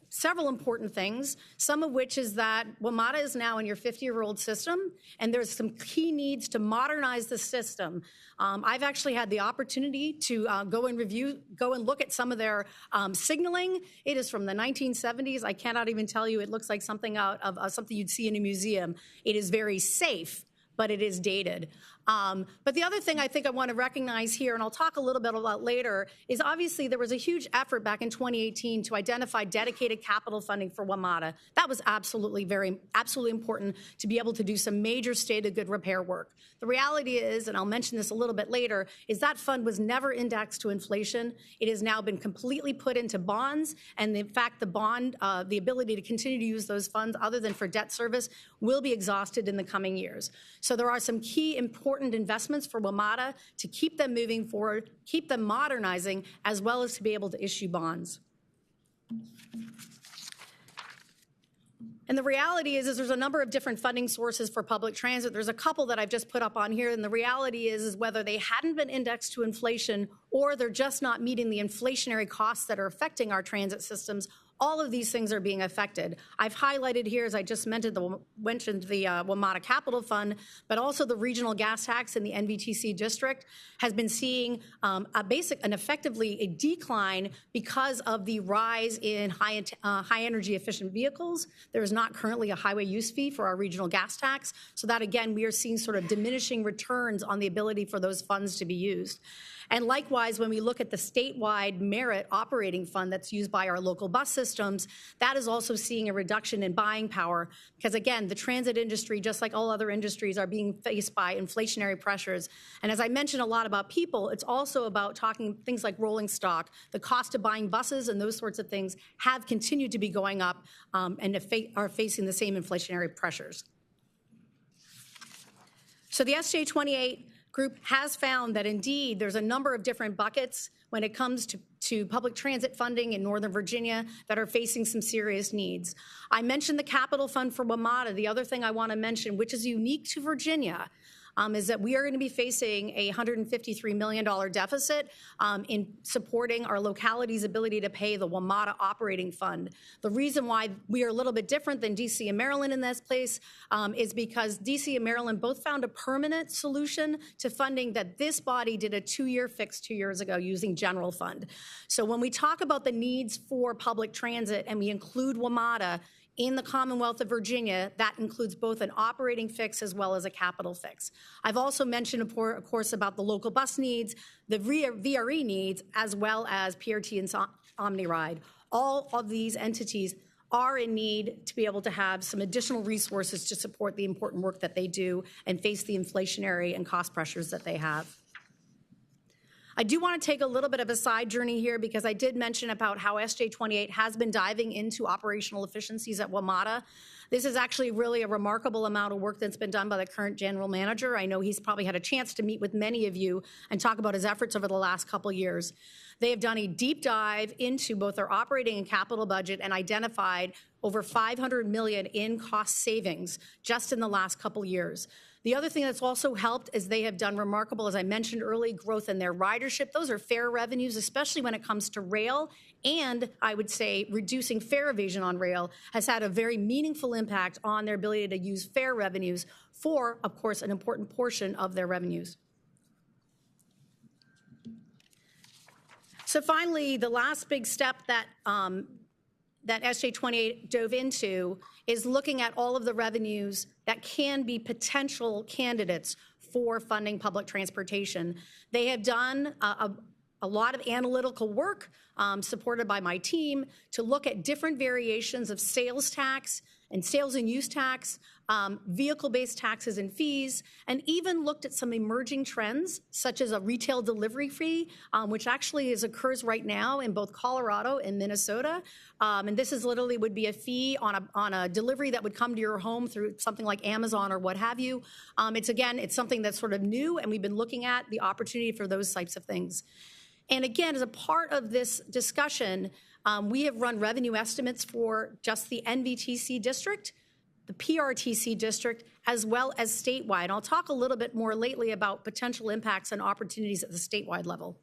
[SPEAKER 7] several important things, some of which is that WMATA is now in your 50-year-old system, and there's some key needs to modernize the system. I've actually had the opportunity to go and look at some of their signaling. It is from the 1970s. I cannot even tell you. It looks like something out of something you'd see in a museum. It is very safe, but it is dated. But the other thing I think I want to recognize here, and I'll talk a little bit about later, is obviously there was a huge effort back in 2018 to identify dedicated capital funding for WMATA. That was absolutely important to be able to do some major state of good repair work. The reality is, and I'll mention this a little bit later, is that fund was never indexed to inflation. It has now been completely put into bonds, and in fact, the ability to continue to use those funds other than for debt service will be exhausted in the coming years. So there are some key important investments for WMATA to keep them moving forward, keep them modernizing, as well as to be able to issue bonds. And the reality is there's a number of different funding sources for public transit. There's a couple that I've just put up on here, and the reality is whether they hadn't been indexed to inflation or they're just not meeting the inflationary costs that are affecting our transit systems, all of these things are being affected. I've highlighted here, as I just mentioned the WMATA Capital Fund, but also the regional gas tax in the NVTC district has been seeing effectively a decline because of the rise in high energy efficient vehicles. There is not currently a highway use fee for our regional gas tax. So that, again, we are seeing sort of diminishing returns on the ability for those funds to be used. And likewise, when we look at the statewide merit operating fund that's used by our local bus systems, that is also seeing a reduction in buying power because, again, the transit industry, just like all other industries, are being faced by inflationary pressures. And as I mentioned a lot about people, it's also about talking things like rolling stock. The cost of buying buses and those sorts of things have continued to be going up and are facing the same inflationary pressures. So the SJ28 group has found that indeed there's a number of different buckets when it comes to public transit funding in Northern Virginia that are facing some serious needs. I mentioned the capital fund for WMATA. The other thing I want to mention, which is unique to Virginia, is that we are going to be facing a $153 million deficit in supporting our locality's ability to pay the WMATA operating fund. The reason why we are a little bit different than DC and Maryland in this place is because DC and Maryland both found a permanent solution to funding that this body did a 2-year fix 2 years ago using general fund. So when we talk about the needs for public transit and we include WMATA in the Commonwealth of Virginia, that includes both an operating fix as well as a capital fix. I've also mentioned, of course, about the local bus needs, the VRE needs, as well as PRT and OmniRide. All of these entities are in need to be able to have some additional resources to support the important work that they do and face the inflationary and cost pressures that they have. I do want to take a little bit of a side journey here because I did mention about how SJ28 has been diving into operational efficiencies at WMATA. This is actually really a remarkable amount of work that's been done by the current general manager. I know he's probably had a chance to meet with many of you and talk about his efforts over the last couple years. They have done a deep dive into both their operating and capital budget and identified over $500 million in cost savings just in the last couple years. The other thing that's also helped is they have done remarkable, as I mentioned early, growth in their ridership. Those are fare revenues, especially when it comes to rail. And I would say reducing fare evasion on rail has had a very meaningful impact on their ability to use fare revenues for, of course, an important portion of their revenues. So finally, the last big step that SJ28 dove into is looking at all of the revenues that can be potential candidates for funding public transportation. They have done a lot of analytical work supported by my team to look at different variations of sales tax and sales and use tax, vehicle-based taxes and fees, and even looked at some emerging trends, such as a retail delivery fee, which actually occurs right now in both Colorado and Minnesota. And this is literally would be a fee on a delivery that would come to your home through something like Amazon or what have you. It's something that's sort of new, and we've been looking at the opportunity for those types of things. And again, as a part of this discussion, we have run revenue estimates for just the NVTC district, the PRTC district, as well as statewide. I'll talk a little bit more lately about potential impacts and opportunities at the statewide level.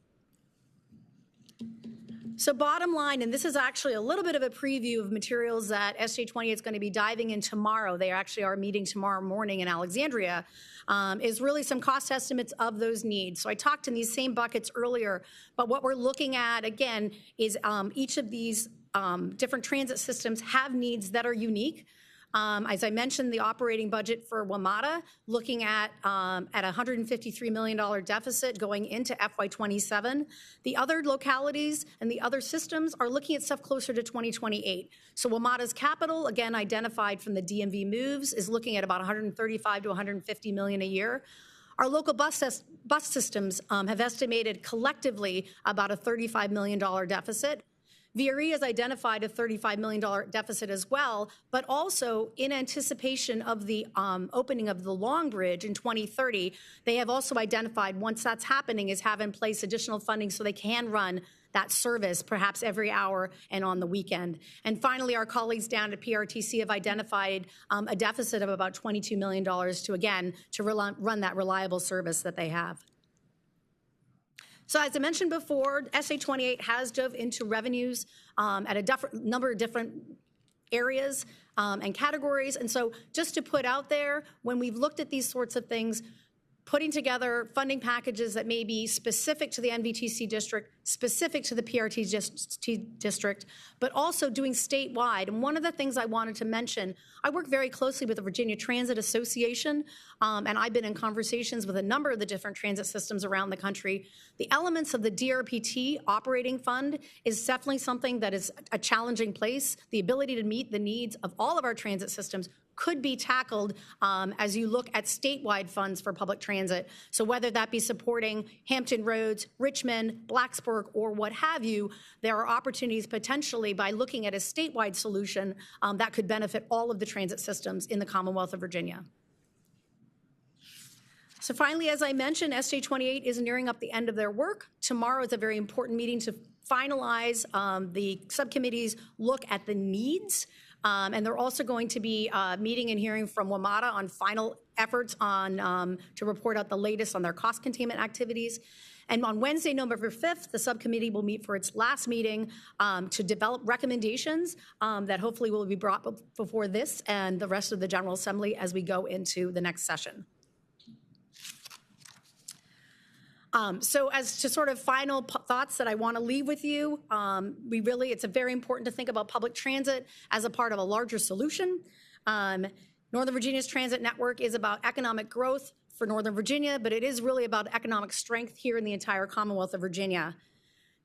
[SPEAKER 7] So bottom line, and this is actually a little bit of a preview of materials that SJ28 is going to be diving in tomorrow. They actually are meeting tomorrow morning in Alexandria, is really some cost estimates of those needs. So I talked in these same buckets earlier, but what we're looking at, again, is each of these different transit systems have needs that are unique. As I mentioned, the operating budget for WMATA, looking at $153 million deficit going into FY27. The other localities and the other systems are looking at stuff closer to 2028. So WMATA's capital, again identified from the DMV moves, is looking at about $135 to $150 million a year. Our local bus systems have estimated collectively about a $35 million deficit. VRE has identified a $35 million deficit as well, but also in anticipation of the opening of the Long Bridge in 2030, they have also identified, once that's happening, is have in place additional funding so they can run that service perhaps every hour and on the weekend. And finally, our colleagues down at PRTC have identified a deficit of about $22 million to run that reliable service that they have. So as I mentioned before, SA 28 has dove into revenues at a number of different areas and categories. And so just to put out there, when we've looked at these sorts of things, putting together funding packages that may be specific to the NVTC district, specific to the PRT district, but also doing statewide. And one of the things I wanted to mention, I work very closely with the Virginia Transit Association, and I've been in conversations with a number of the different transit systems around the country. The elements of the DRPT operating fund is definitely something that is a challenging place. The ability to meet the needs of all of our transit systems could be tackled as you look at statewide funds for public transit. So whether that be supporting Hampton Roads, Richmond, Blacksburg, or what have you, there are opportunities potentially by looking at a statewide solution that could benefit all of the transit systems in the Commonwealth of Virginia. So finally, as I mentioned, SJ 28 is nearing up the end of their work. Tomorrow is a very important meeting to finalize the subcommittee's look at the needs. And they're also going to be meeting and hearing from WMATA on final efforts on to report out the latest on their cost containment activities. And on Wednesday, November 5th, the subcommittee will meet for its last meeting to develop recommendations that hopefully will be brought before this and the rest of the General Assembly as we go into the next session. So as to sort of final thoughts that I want to leave with you, it's very important to think about public transit as a part of a larger solution. Northern Virginia's transit network is about economic growth for Northern Virginia, but it is really about economic strength here in the entire Commonwealth of Virginia.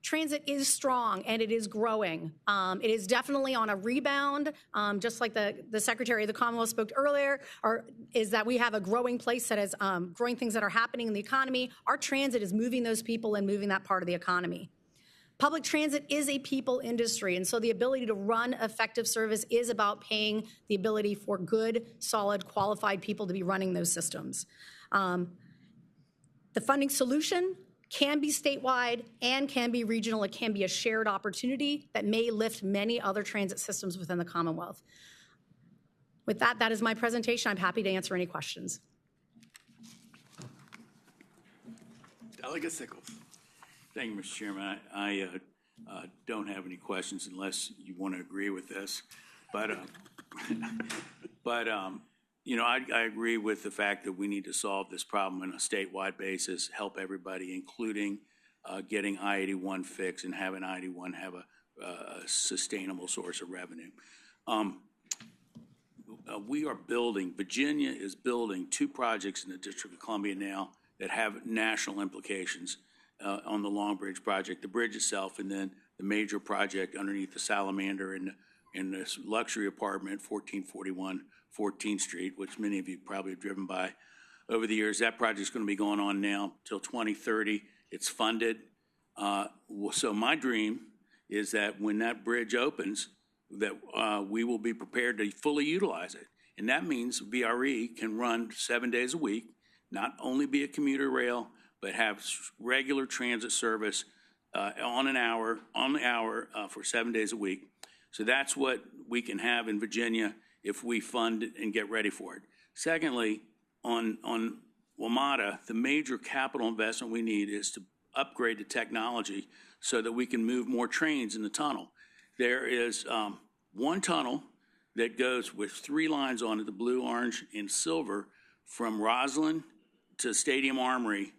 [SPEAKER 7] Transit is strong and it is growing. It is definitely on a rebound, just like the Secretary of the Commonwealth spoke earlier, is that we have a growing place that has growing things that are happening in the economy. Our transit is moving those people and moving that part of the economy. Public transit is a people industry, and so the ability to run effective service is about paying the ability for good, solid, qualified people to be running those systems. The funding solution can be statewide and can be regional. It can be a shared opportunity that may lift many other transit systems within the Commonwealth. With that, that is my presentation. I'm happy to answer any questions.
[SPEAKER 1] Delegate Sickles.
[SPEAKER 4] Thank you, Mr. Chairman. I don't have any questions unless you want to agree with this. But you know, I agree with the fact that we need to solve this problem on a statewide basis, help everybody, including getting I-81 fixed and having I-81 have a sustainable source of revenue. Virginia is building 2 projects in the District of Columbia now that have national implications on the Long Bridge project, the bridge itself, and then the major project underneath the Salamander in this luxury apartment, 1441 14th Street, which many of you probably have driven by over the years. That project is going to be going on now till 2030. It's funded. So my dream is that when that bridge opens, that we will be prepared to fully utilize it. And that means VRE can run 7 days a week, not only be a commuter rail, but have regular transit service on the hour for 7 days a week. So that's what we can have in Virginia if we fund it and get ready for it. Secondly, on WMATA, the major capital investment we need is to upgrade the technology so that we can move more trains in the tunnel. There is one tunnel that goes with 3 lines on it, the blue, orange, and silver, from Roslyn to Stadium Armory.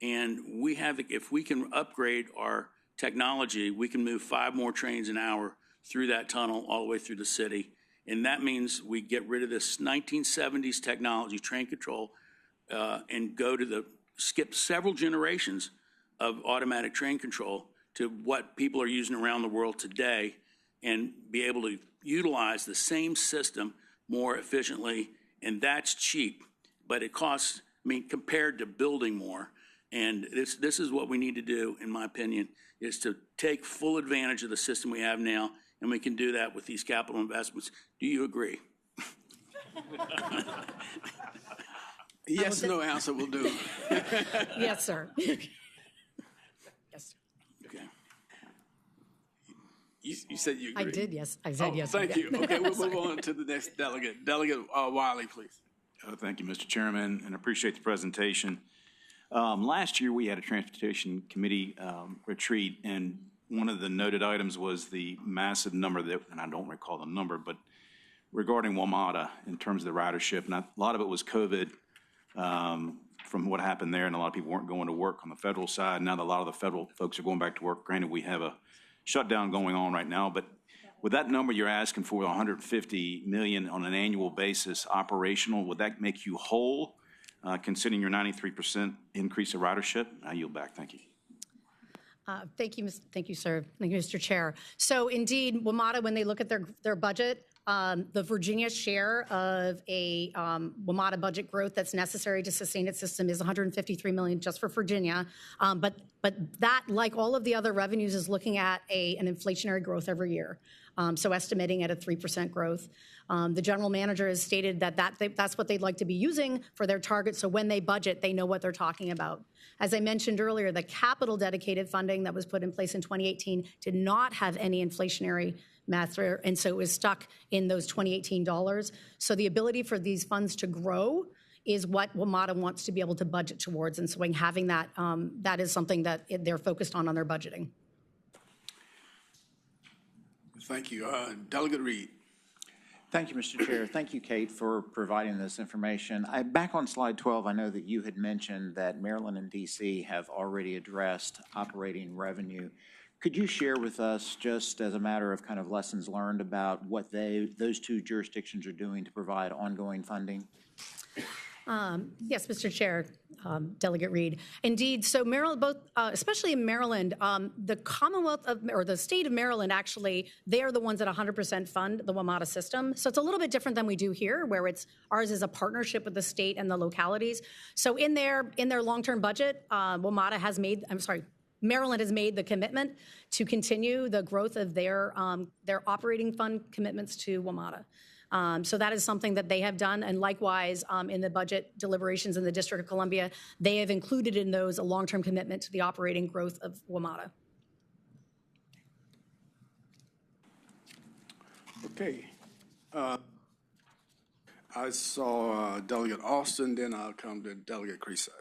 [SPEAKER 4] And we have, if we can upgrade our technology, we can move 5 more trains an hour through that tunnel all the way through the city. And that means we get rid of this 1970s technology, train control, and skip several generations of automatic train control to what people are using around the world today and be able to utilize the same system more efficiently. And that's cheap, but it costs, compared to building more. And this is what we need to do, in my opinion, is to take full advantage of the system we have now, and we can do that with these capital investments. Do you agree?
[SPEAKER 1] Yes, no answer will do.
[SPEAKER 7] Yes, sir. Yes.
[SPEAKER 4] Okay.
[SPEAKER 1] You said you agree.
[SPEAKER 7] I did, yes. I said yes.
[SPEAKER 1] Thank you. Okay, we'll move on to the next delegate. Delegate Wiley, please.
[SPEAKER 8] Thank you, Mr. Chairman, and appreciate the presentation. Last year, we had a Transportation Committee retreat, and one of the noted items was the massive number that, and I don't recall the number, but regarding WMATA in terms of the ridership. And a lot of it was COVID from what happened there, and a lot of people weren't going to work on the federal side. Now that a lot of the federal folks are going back to work, granted, we have a shutdown going on right now, but with that number you're asking for, 150 million on an annual basis operational, would that make you whole, considering your 93% increase of ridership? I yield back. Thank you.
[SPEAKER 7] Thank you, sir. Thank you, Mr. Chair. So indeed, WMATA, when they look at their budget, the Virginia share of a WMATA budget growth that's necessary to sustain its system is $153 million just for Virginia. But that, like all of the other revenues, is looking at an inflationary growth every year. So estimating at a 3% growth. The general manager has stated that that's what they'd like to be using for their target. So when they budget, they know what they're talking about. As I mentioned earlier, the capital dedicated funding that was put in place in 2018 did not have any inflationary math, and so it was stuck in those 2018 dollars. So the ability for these funds to grow is what WMATA wants to be able to budget towards, and so having that, that is something that they're focused on their budgeting.
[SPEAKER 1] Thank you. Delegate Reed.
[SPEAKER 9] Thank you, Mr. Chair. Thank you, Kate, for providing this information. Back on slide 12, I know that you had mentioned that Maryland and D.C. have already addressed operating revenue. Could you share with us, just as a matter of kind of lessons learned, about what those two jurisdictions are doing to provide ongoing funding?
[SPEAKER 7] Yes, Mr. Chair, Delegate Reed. Indeed, so Maryland, especially in Maryland, the Commonwealth of, or the state of Maryland, actually, they are the ones that 100% fund the WMATA system. So it's a little bit different than we do here, where ours is a partnership with the state and the localities. So in their long-term budget, Maryland has made the commitment to continue the growth of their operating fund commitments to WMATA. So that is something that they have done, and likewise, in the budget deliberations in the District of Columbia, they have included in those a long-term commitment to the operating growth of WMATA.
[SPEAKER 1] Okay. I saw Delegate Austin, then I'll come to Delegate Creasy.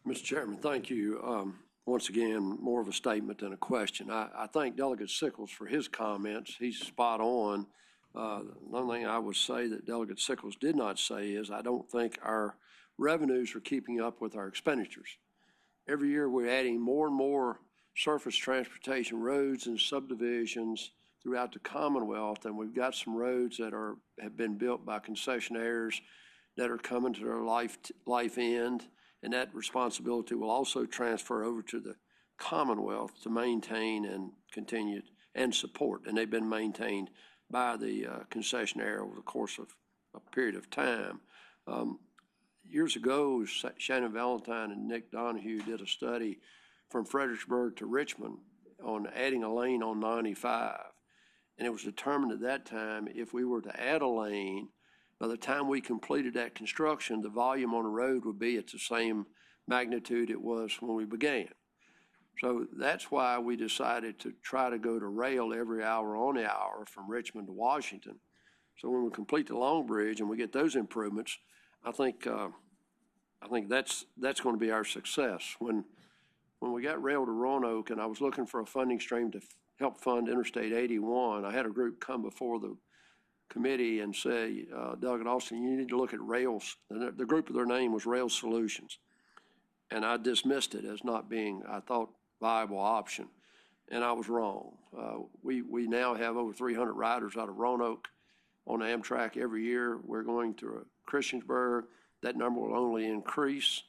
[SPEAKER 6] Mr. Chairman, thank you. Once again, more of a statement than a question. I thank Delegate Sickles for his comments. He's spot on. The only thing I would say that Delegate Sickles did not say is I don't think our revenues are keeping up with our expenditures. Every year we're adding more and more surface transportation roads and subdivisions throughout the Commonwealth, and we've got some roads that have been built by concessionaires that are coming to their life end. And that responsibility will also transfer over to the Commonwealth to maintain and continue and support. And they've been maintained by the concessionaire over the course of a period of time. Years ago, Shannon Valentine and Nick Donahue did a study from Fredericksburg to Richmond on adding a lane on 95. And it was determined at that time if we were to add a lane, by the time we completed that construction, the volume on the road would be at the same magnitude it was when we began. So that's why we decided to try to go to rail every hour on the hour from Richmond to Washington. So when we complete the Long Bridge and we get those improvements, I think that's going to be our success. When we got rail to Roanoke and I was looking for a funding stream to help fund Interstate 81, I had a group come before the committee and say, Delegate Austin, you need to look at rails. The group of their name was Rail Solutions. And I dismissed it as not being, I thought, viable option. and I was wrong. We now have over 300 riders out of Roanoke on Amtrak every year. We're going to Christiansburg. That number will only increase,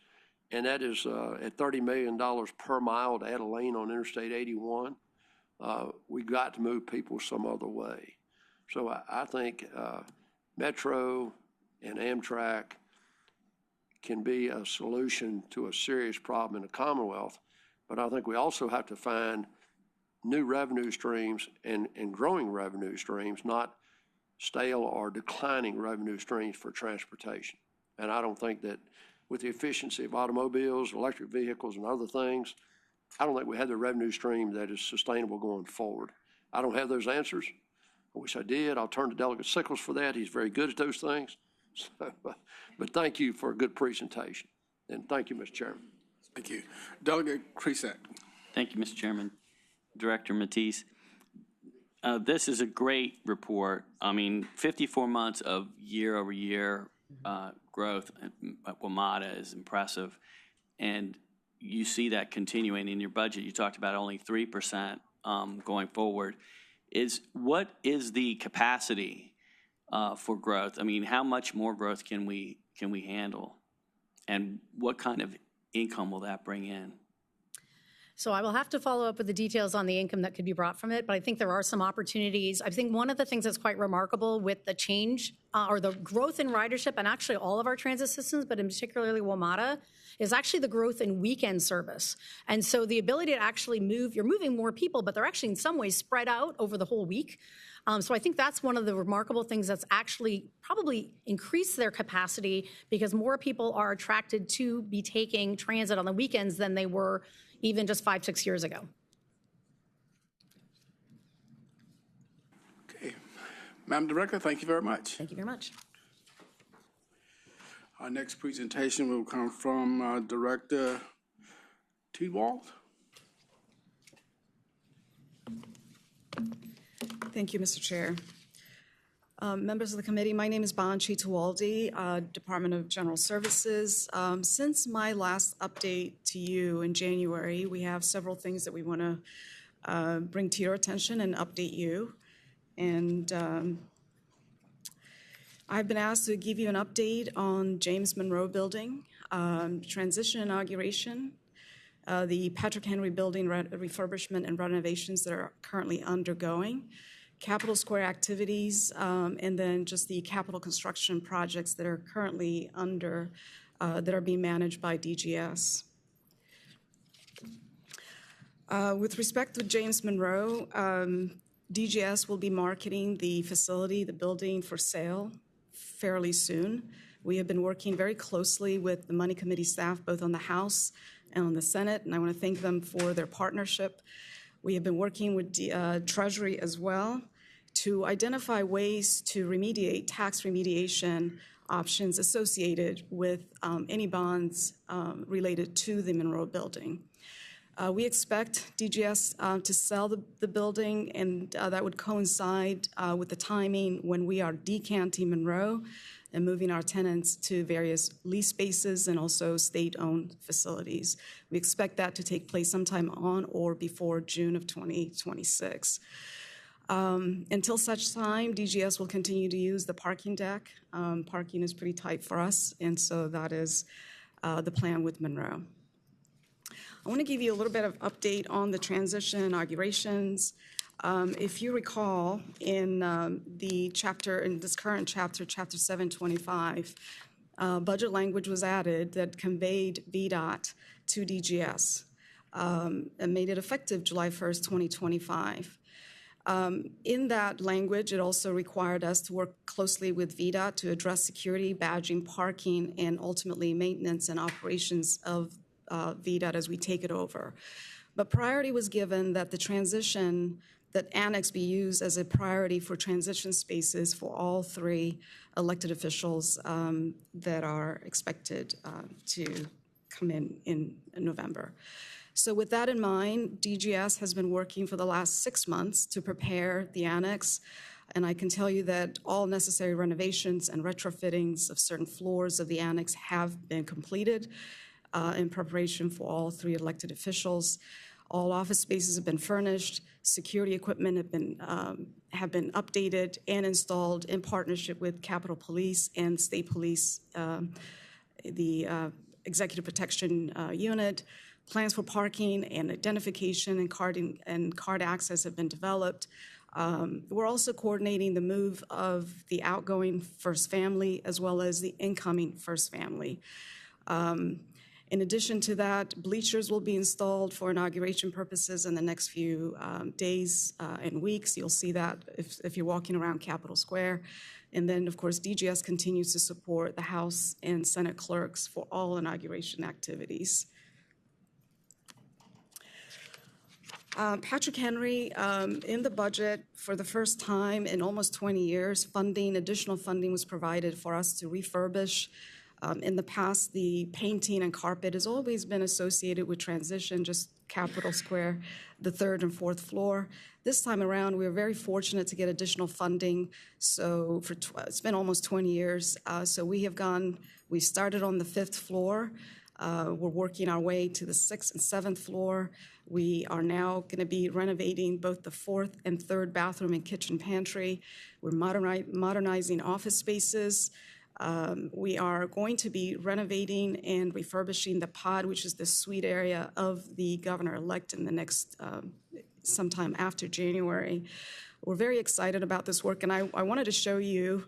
[SPEAKER 6] and that is at $30 million per mile to add a lane on Interstate 81. We got to move people some other way. So I think Metro and Amtrak can be a solution to a serious problem in the Commonwealth, but I think we also have to find new revenue streams and growing revenue streams, not stale or declining revenue streams for transportation. And I don't think that with the efficiency of automobiles, electric vehicles, and other things, I don't think we have the revenue stream that is sustainable going forward. I don't have those answers. I wish I did. I'll turn to Delegate Sickles for that. He's very good at those things. So, but thank you for a good presentation. And thank you, Mr. Chairman.
[SPEAKER 1] Thank you. Delegate Cresack.
[SPEAKER 5] Thank you, Mr. Chairman. Director Matisse. This is a great report. I mean, 54 months of year-over-year growth at WMATA is impressive. And you see that continuing in your budget. You talked about only 3% going forward. What is the capacity for growth? I mean, how much more growth can we handle? And what kind of income will that bring in?
[SPEAKER 7] So I will have to follow up with the details on the income that could be brought from it, but I think there are some opportunities. I think one of the things that's quite remarkable with the change or the growth in ridership, and actually all of our transit systems, but in particularly WMATA, is actually the growth in weekend service. And so the ability to actually move, you're moving more people, but they're actually in some ways spread out over the whole week. So I think that's one of the remarkable things that's actually probably increased their capacity, because more people are attracted to be taking transit on the weekends than they were even just 5-6 years ago.
[SPEAKER 1] Okay. Madam Director, thank you very much.
[SPEAKER 7] Thank you very much.
[SPEAKER 1] Our next presentation will come from Director Tewald.
[SPEAKER 10] Thank you, Mr. Chair. Members of the committee, my name is Banchi Tewaldi, Department of General Services. Since my last update to you in January, we have several things that we want to bring to your attention and update you. And I've been asked to give you an update on James Monroe Building, transition inauguration, the Patrick Henry Building refurbishment and renovations that are currently undergoing, Capitol Square activities, and then just the capital construction projects that are currently that are being managed by DGS. With respect to James Monroe, DGS will be marketing the facility, the building, for sale fairly soon. We have been working very closely with the Money Committee staff, both on the House and on the Senate, and I want to thank them for their partnership. We have been working with Treasury as well to identify ways to remediate tax remediation options associated with any bonds related to the Monroe Building. We expect DGS to sell the building, and that would coincide with the timing when we are decanting Monroe and moving our tenants to various lease spaces and also state-owned facilities. We expect that to take place sometime on or before June of 2026. Until such time, DGS will continue to use the parking deck. Parking is pretty tight for us, and so that is the plan with Monroe. I want to give you a little bit of update on the transition inaugurations. If you recall, in this current chapter, Chapter 725, budget language was added that conveyed VDOT to DGS and made it effective July 1st, 2025. In that language, it also required us to work closely with VDOT to address security, badging, parking, and ultimately maintenance and operations of VDOT as we take it over. But priority was given that the transition, that annex be used as a priority for transition spaces for all three elected officials that are expected to come in November. So with that in mind, DGS has been working for the last 6 months to prepare the annex, and I can tell you that all necessary renovations and retrofittings of certain floors of the annex have been completed in preparation for all three elected officials. All office spaces have been furnished. Security equipment have been updated and installed in partnership with Capitol Police and State Police, the Executive Protection Unit. Plans for parking and identification and card access have been developed. We're also coordinating the move of the outgoing first family as well as the incoming first family. In addition to that, bleachers will be installed for inauguration purposes in the next few days and weeks. You'll see that if you're walking around Capitol Square. And then, of course, DGS continues to support the House and Senate clerks for all inauguration activities. Patrick Henry, in the budget, for the first time in almost 20 years, additional funding was provided for us to refurbish. In the past, the painting and carpet has always been associated with transition, just Capitol Square, the third and fourth floor. This time around, we were very fortunate to get additional funding. So it's been almost 20 years. So we started on the fifth floor. We're working our way to the sixth and seventh floor. We are now going to be renovating both the fourth and third bathroom and kitchen pantry. We're modernizing office spaces. We are going to be renovating and refurbishing the pod, which is the suite area of the governor-elect in the next sometime after January. We're very excited about this work, and I wanted to show you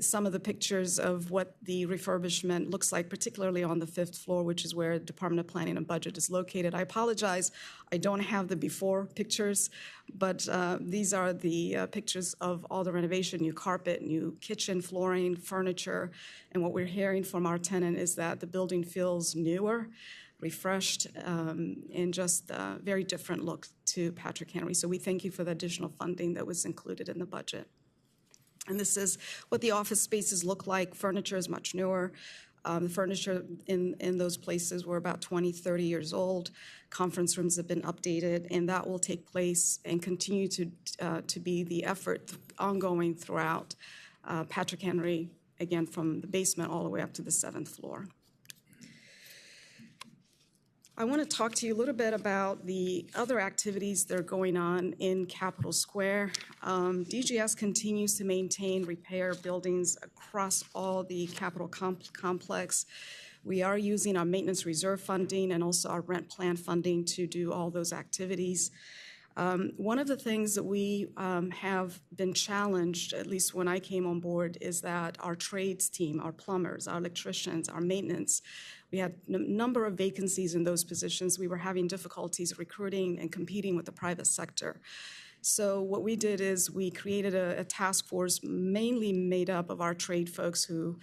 [SPEAKER 10] some of the pictures of what the refurbishment looks like, particularly on the fifth floor, which is where the Department of Planning and Budget is located. I apologize, I don't have the before pictures, but these are the pictures of all the renovation, new carpet, new kitchen, flooring, furniture, and what we're hearing from our tenant is that the building feels newer, refreshed, and just a very different look to Patrick Henry. So we thank you for the additional funding that was included in the budget. And this is what the office spaces look like. Furniture is much newer. The furniture in those places were about 20, 30 years old. Conference rooms have been updated, and that will take place and continue to be the effort ongoing throughout Patrick Henry, again, from the basement all the way up to the seventh floor. I want to talk to you a little bit about the other activities that are going on in Capitol Square. DGS continues to maintain, repair buildings across all the Capitol complex. We are using our maintenance reserve funding and also our rent plan funding to do all those activities. One of the things that we have been challenged, at least when I came on board, is that our trades team, our plumbers, our electricians, our maintenance, we had a number of vacancies in those positions. We were having difficulties recruiting and competing with the private sector. So what we did is we created a task force mainly made up of our trade folks who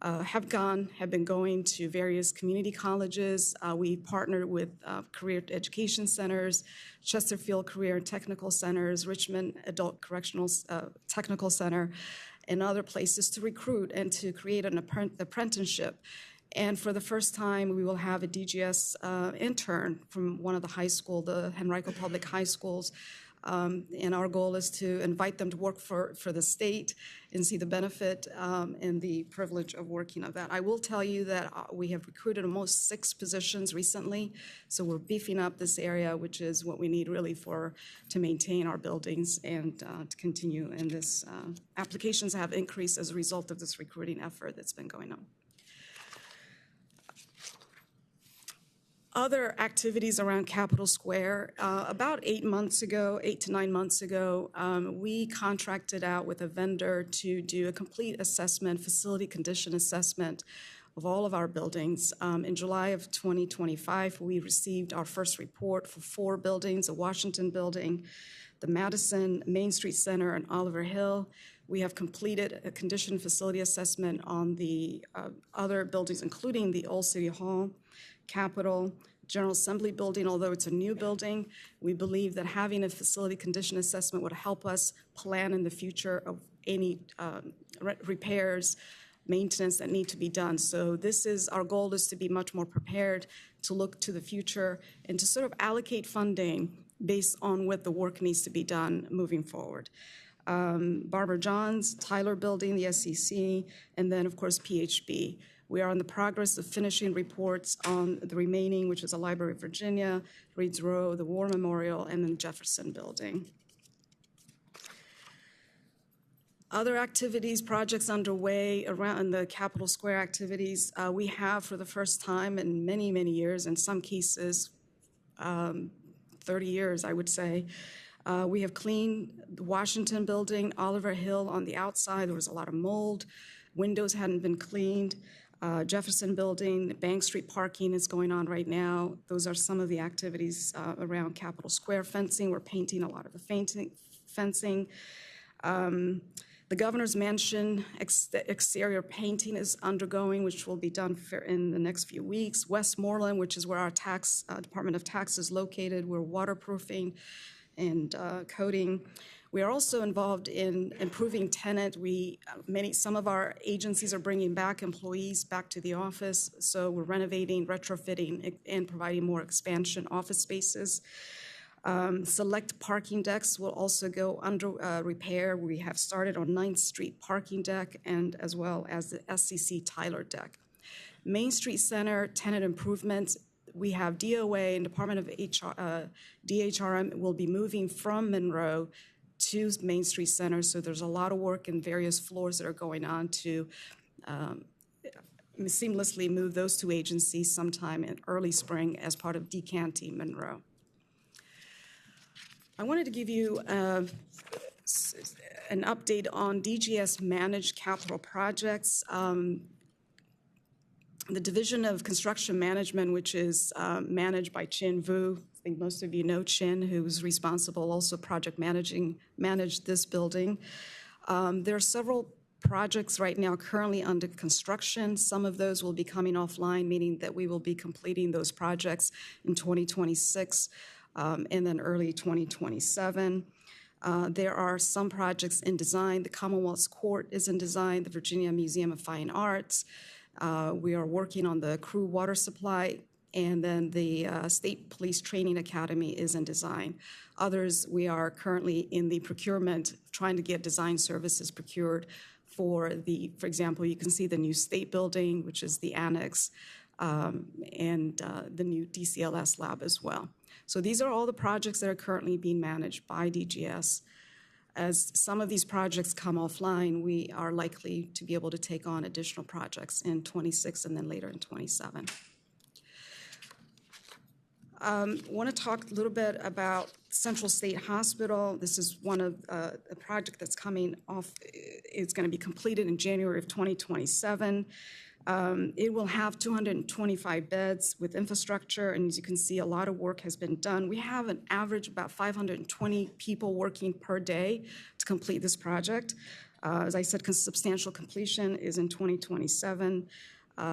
[SPEAKER 10] have been going to various community colleges. We partnered with career education centers, Chesterfield Career and Technical Centers, Richmond Adult Correctional Technical Center, and other places to recruit and to create an apprenticeship. And for the first time, we will have a DGS intern from one of the high school, the Henrico Public High Schools. And our goal is to invite them to work for the state and see the benefit and the privilege of working on that. I will tell you that we have recruited almost 6 positions recently, so we're beefing up this area, which is what we need really to maintain our buildings and to continue in this. Applications have increased as a result of this recruiting effort that's been going on. Other activities around Capitol Square. About 8 to 9 months ago, we contracted out with a vendor to do a complete assessment, facility condition assessment of all of our buildings. In July of 2025, we received our first report for 4 buildings, a Washington building, the Madison, Main Street Center, and Oliver Hill. We have completed a condition facility assessment on the other buildings, including the Old City Hall, Capitol, General Assembly building. Although it's a new building, we believe that having a facility condition assessment would help us plan in the future of any repairs, maintenance that need to be done. So our goal is to be much more prepared to look to the future and to sort of allocate funding based on what the work needs to be done moving forward. Barbara John's, Tyler Building, the SEC, and then, of course, PHB. We are in the progress of finishing reports on the remaining, which is the Library of Virginia, Reed's Row, the War Memorial, and the Jefferson Building. Other activities, projects underway around the Capitol Square activities, we have for the first time in many, many years, in some cases, 30 years, I would say, we have cleaned the Washington Building, Oliver Hill on the outside. There was a lot of mold. Windows hadn't been cleaned. Jefferson Building, Bank Street parking is going on right now. Those are some of the activities around Capitol Square. Fencing, we're painting a lot of the fencing. The Governor's Mansion exterior painting is undergoing, which will be done in the next few weeks. Westmoreland, which is where our Department of Tax is located, we're waterproofing and coating. We are also involved in improving tenant. Some of our agencies are bringing back employees back to the office, so we're renovating, retrofitting, and providing more expansion office spaces. Select parking decks will also go under repair. We have started on 9th Street parking deck and as well as the SCC Tyler deck. Main Street Center tenant improvements. We have DOA and Department of DHRM will be moving from Monroe to Main Street Center, so there's a lot of work in various floors that are going on to seamlessly move those two agencies sometime in early spring as part of decanting Monroe. I wanted to give you an update on DGS managed capital projects. The Division of Construction Management, which is managed by Chin Vu. I think most of you know Chin, who's responsible also managed this building. There are several projects right now currently under construction. Some of those will be coming offline, meaning that we will be completing those projects in 2026 and then early 2027. There are some projects in design. The Commonwealth's Court is in design, the Virginia Museum of Fine Arts. We are working on the Crew water supply, and then the State Police Training Academy is in design. Others, we are currently in the procurement, trying to get design services procured for example, you can see the new state building, which is the annex, and the new DCLS lab as well. So these are all the projects that are currently being managed by DGS. As some of these projects come offline, we are likely to be able to take on additional projects in 26 and then later in 27. I want to talk a little bit about Central State Hospital. This is one of a project that's coming off. It's going to be completed in January of 2027. It will have 225 beds with infrastructure, and as you can see, a lot of work has been done. We have an average about 520 people working per day to complete this project. As I said, substantial completion is in 2027,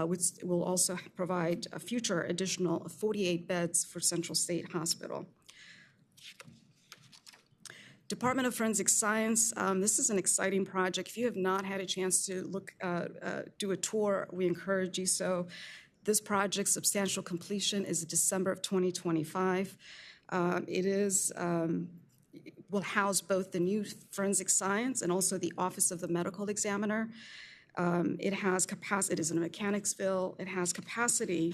[SPEAKER 10] which will also provide a future additional 48 beds for Central State Hospital. Department of Forensic Science, this is an exciting project. If you have not had a chance to do a tour, we encourage you so. This project, substantial completion, is December of 2025. Will house both the new forensic science and also the Office of the Medical Examiner. It has capacity, it is in Mechanicsville. It has capacity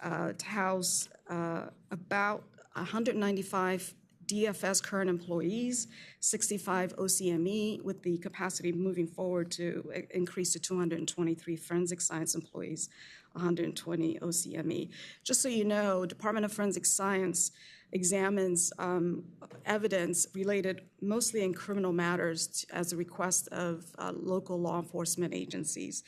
[SPEAKER 10] to house about 195 DFS current employees, 65 OCME, with the capacity moving forward to increase to 223 forensic science employees, 120 OCME. Just so you know, Department of Forensic Science examines evidence related mostly in criminal matters as a request of local law enforcement agencies.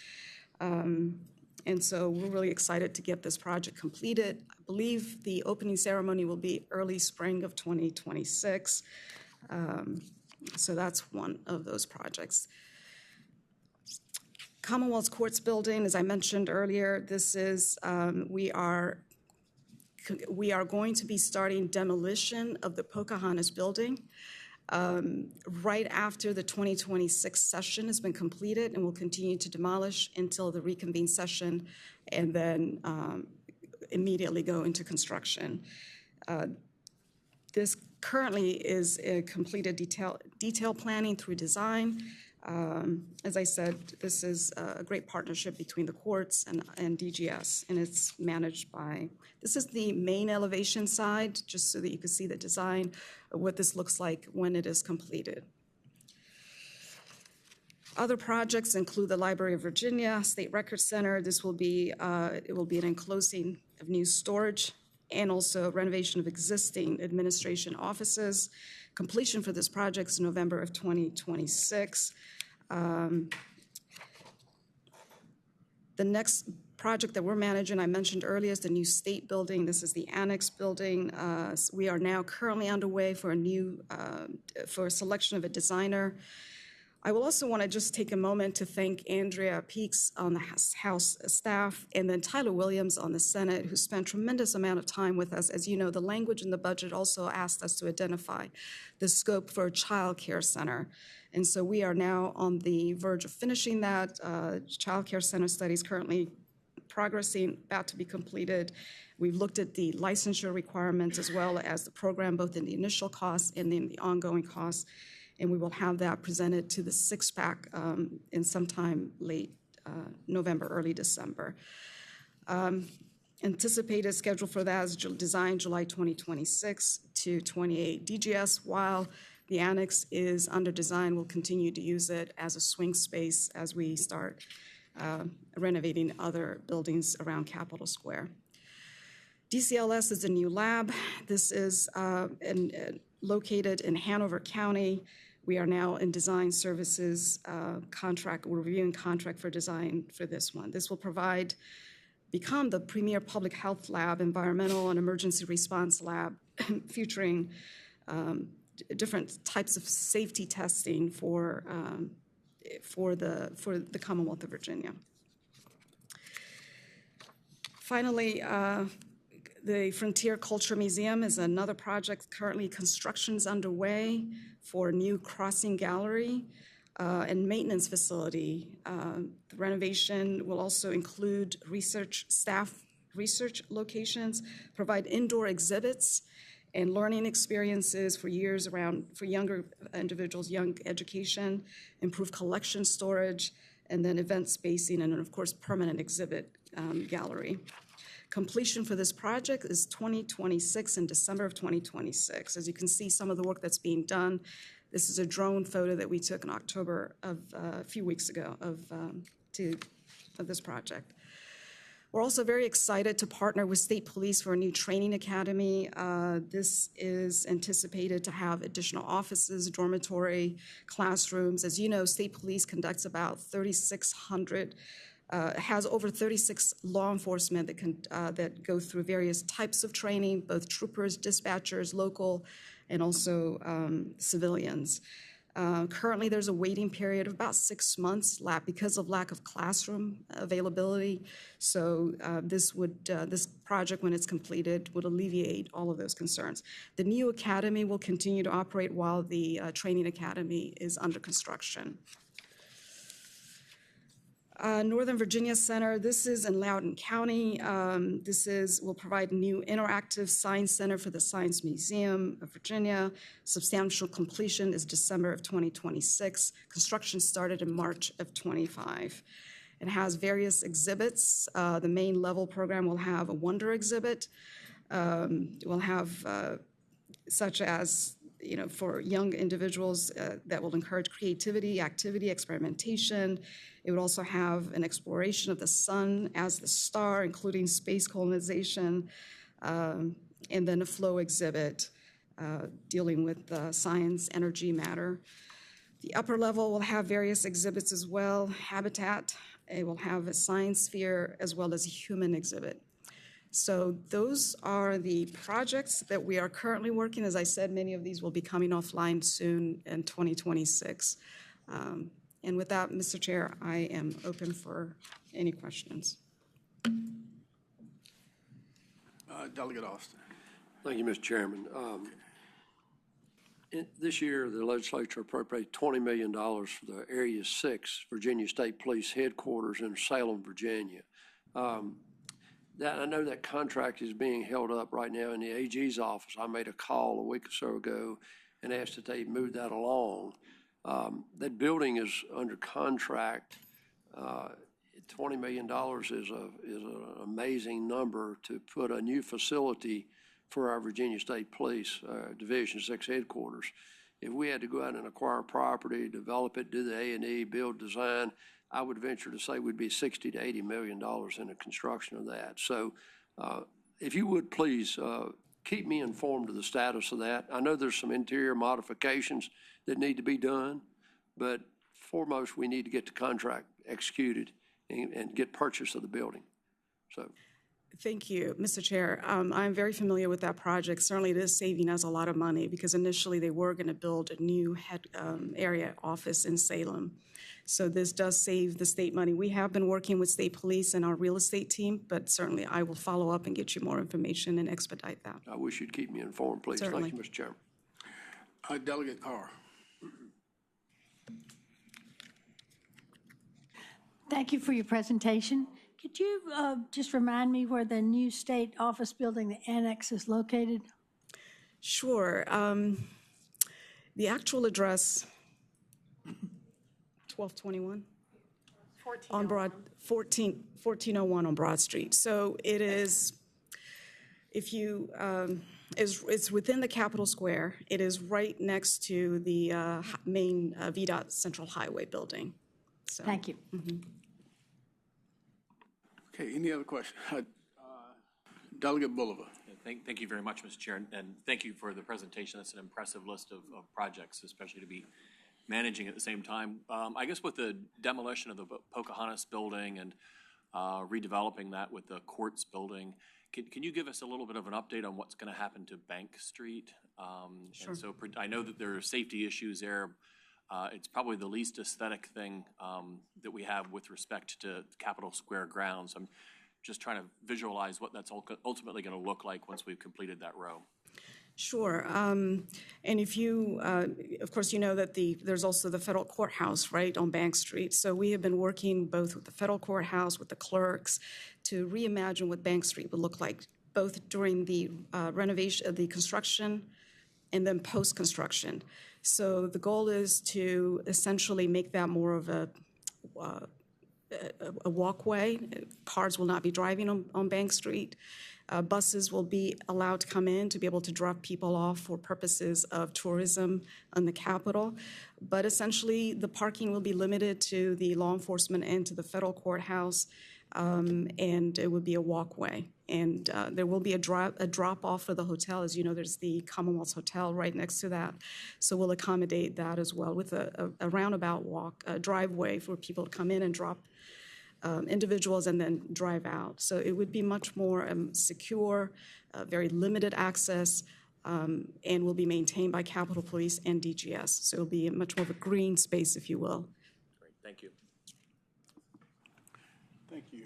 [SPEAKER 10] And so we're really excited to get this project completed. I believe the opening ceremony will be early spring of 2026. So that's one of those projects. Commonwealth's Courts Building, as I mentioned earlier, this is, we are going to be starting demolition of the Pocahontas building right after the 2026 session has been completed, and we'll continue to demolish until the reconvened session and then immediately go into construction. This currently is a completed detail planning through design. As I said, this is a great partnership between the courts and DGS, and it's managed by, this is the main elevation side, just so that you can see the design of what this looks like when it is completed. Other projects include the Library of Virginia, State Record Center. This will be, it will be an enclosing of new storage and also renovation of existing administration offices. Completion for this project is November of 2026. The next project that we're managing, I mentioned earlier, is the new state building. This is the annex building. We are now currently underway for for a selection of a designer. I will also want to just take a moment to thank Andrea Peaks on the House staff and then Tyler Williams on the Senate, who spent a tremendous amount of time with us. As you know, the language in the budget also asked us to identify the scope for a child care center. And so we are now on the verge of finishing that. Child care center study is currently progressing, about to be completed. We've looked at the licensure requirements as well as the program, both in the initial costs and in the ongoing costs. And we will have that presented to the six-pack in sometime late November, early December. Anticipated schedule for that is designed July 2026 to 28. DGS, while the annex is under design, will continue to use it as a swing space as we start renovating other buildings around Capitol Square. DCLS is a new lab. This is located in Hanover County. We are now in design services contract. We're reviewing contract for design for this one. This will become the premier public health lab, environmental and emergency response lab, featuring different types of safety testing for the Commonwealth of Virginia. Finally, the Frontier Culture Museum is another project. Currently, construction's underway for a new crossing gallery and maintenance facility. The renovation will also include staff research locations, provide indoor exhibits and learning experiences for younger individuals, young education, improve collection storage, and then event spacing, and then, of course, permanent exhibit gallery. Completion for this project is 2026, in December of 2026. As you can see, some of the work that's being done. This is a drone photo that we took in October of a few weeks ago of this project. We're also very excited to partner with State Police for a new training academy. This is anticipated to have additional offices, dormitory, classrooms. As you know, State Police conducts about 3,600 has over 36 law enforcement that go through various types of training, both troopers, dispatchers, local, and also civilians. Currently, there's a waiting period of about 6 months because of lack of classroom availability. So this project, when it's completed, would alleviate all of those concerns. The new academy will continue to operate while the training academy is under construction. Northern Virginia Center, this is in Loudoun County. Will provide a new interactive science center for the Science Museum of Virginia. Substantial completion is December of 2026. Construction started in March of 25. It has various exhibits. The main level program will have a wonder exhibit. We'll have such as for young individuals that will encourage creativity, activity, experimentation. It would also have an exploration of the sun as the star, including space colonization, and then a flow exhibit dealing with science, energy, matter. The upper level will have various exhibits as well, habitat. It will have a science sphere as well as a human exhibit. So those are the projects that we are currently working. As I said, many of these will be coming offline soon in 2026. And with that, Mr. Chair, I am open for any questions.
[SPEAKER 1] Delegate Austin.
[SPEAKER 6] Thank you, Mr. Chairman. This year, the legislature appropriated $20 million for the Area 6 Virginia State Police Headquarters in Salem, Virginia. I know that contract is being held up right now in the AG's office. I made a call a week or so ago and asked that they move that along. That building is under contract. $20 million is an amazing number to put a new facility for our Virginia State Police Division 6 headquarters. If we had to go out and acquire property, develop it, do the A&E, build, design, I would venture to say we'd be $60 to $80 million in the construction of that. So if you would please keep me informed of the status of that. I know there's some interior modifications that need to be done, but foremost, we need to get the contract executed and get purchase of the building. So.
[SPEAKER 10] Thank you, Mr. Chair. I'm very familiar with that project. Certainly, it is saving us a lot of money because initially they were going to build a new area office in Salem. So this does save the state money. We have been working with state police and our real estate team, but certainly I will follow up and get you more information and expedite that.
[SPEAKER 6] I wish you'd keep me informed, please.
[SPEAKER 10] Certainly.
[SPEAKER 6] Thank you, Mr. Chairman.
[SPEAKER 1] Delegate Carr.
[SPEAKER 11] Thank you for your presentation. Could you just remind me where the new state office building, the annex, is located?
[SPEAKER 10] Sure. The actual address, 1221? On 1401 on Broad Street. So it is, if you, it's within the Capitol Square. It is right next to the main VDOT Central Highway building. So.
[SPEAKER 11] Thank you.
[SPEAKER 10] Mm-hmm.
[SPEAKER 1] Okay, any other questions? Delegate Bolivar.
[SPEAKER 2] Thank you very much, Mr. Chair, and thank you for the presentation. That's an impressive list of projects, especially to be managing at the same time. I guess with the demolition of the Pocahontas building and redeveloping that with the courts building, can you give us a little bit of an update on what's going to happen to Bank Street?
[SPEAKER 10] Sure.
[SPEAKER 2] And so I know that there are safety issues there. It's probably the least aesthetic thing that we have with respect to Capitol Square grounds. I'm just trying to visualize what that's ultimately going to look like once we've completed that row.
[SPEAKER 10] Sure. And if you, of course, you know that there's also the federal courthouse, right, on Bank Street. So we have been working both with the federal courthouse, with the clerks, to reimagine what Bank Street would look like, both during the renovation, the construction, and then post-construction. So the goal is to essentially make that more of a walkway. Cars will not be driving on Bank Street. Buses will be allowed to come in to be able to drop people off for purposes of tourism on the Capitol. But essentially, the parking will be limited to the law enforcement and to the federal courthouse, and it would be a walkway. And there will be a drop-off for the hotel. As you know, there's the Commonwealth Hotel right next to that. So we'll accommodate that as well with a roundabout driveway for people to come in and drop individuals and then drive out. So it would be much more secure, very limited access, and will be maintained by Capitol Police and DGS. So it'll be much more of a green space, if you will.
[SPEAKER 2] Great, thank you.
[SPEAKER 1] Thank you.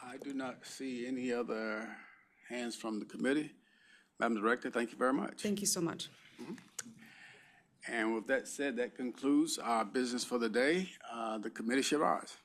[SPEAKER 1] I do not see any other hands from the committee. Madam Director, thank you very much.
[SPEAKER 10] Thank you so much.
[SPEAKER 1] And with that said, that concludes our business for the day. The committee shall rise.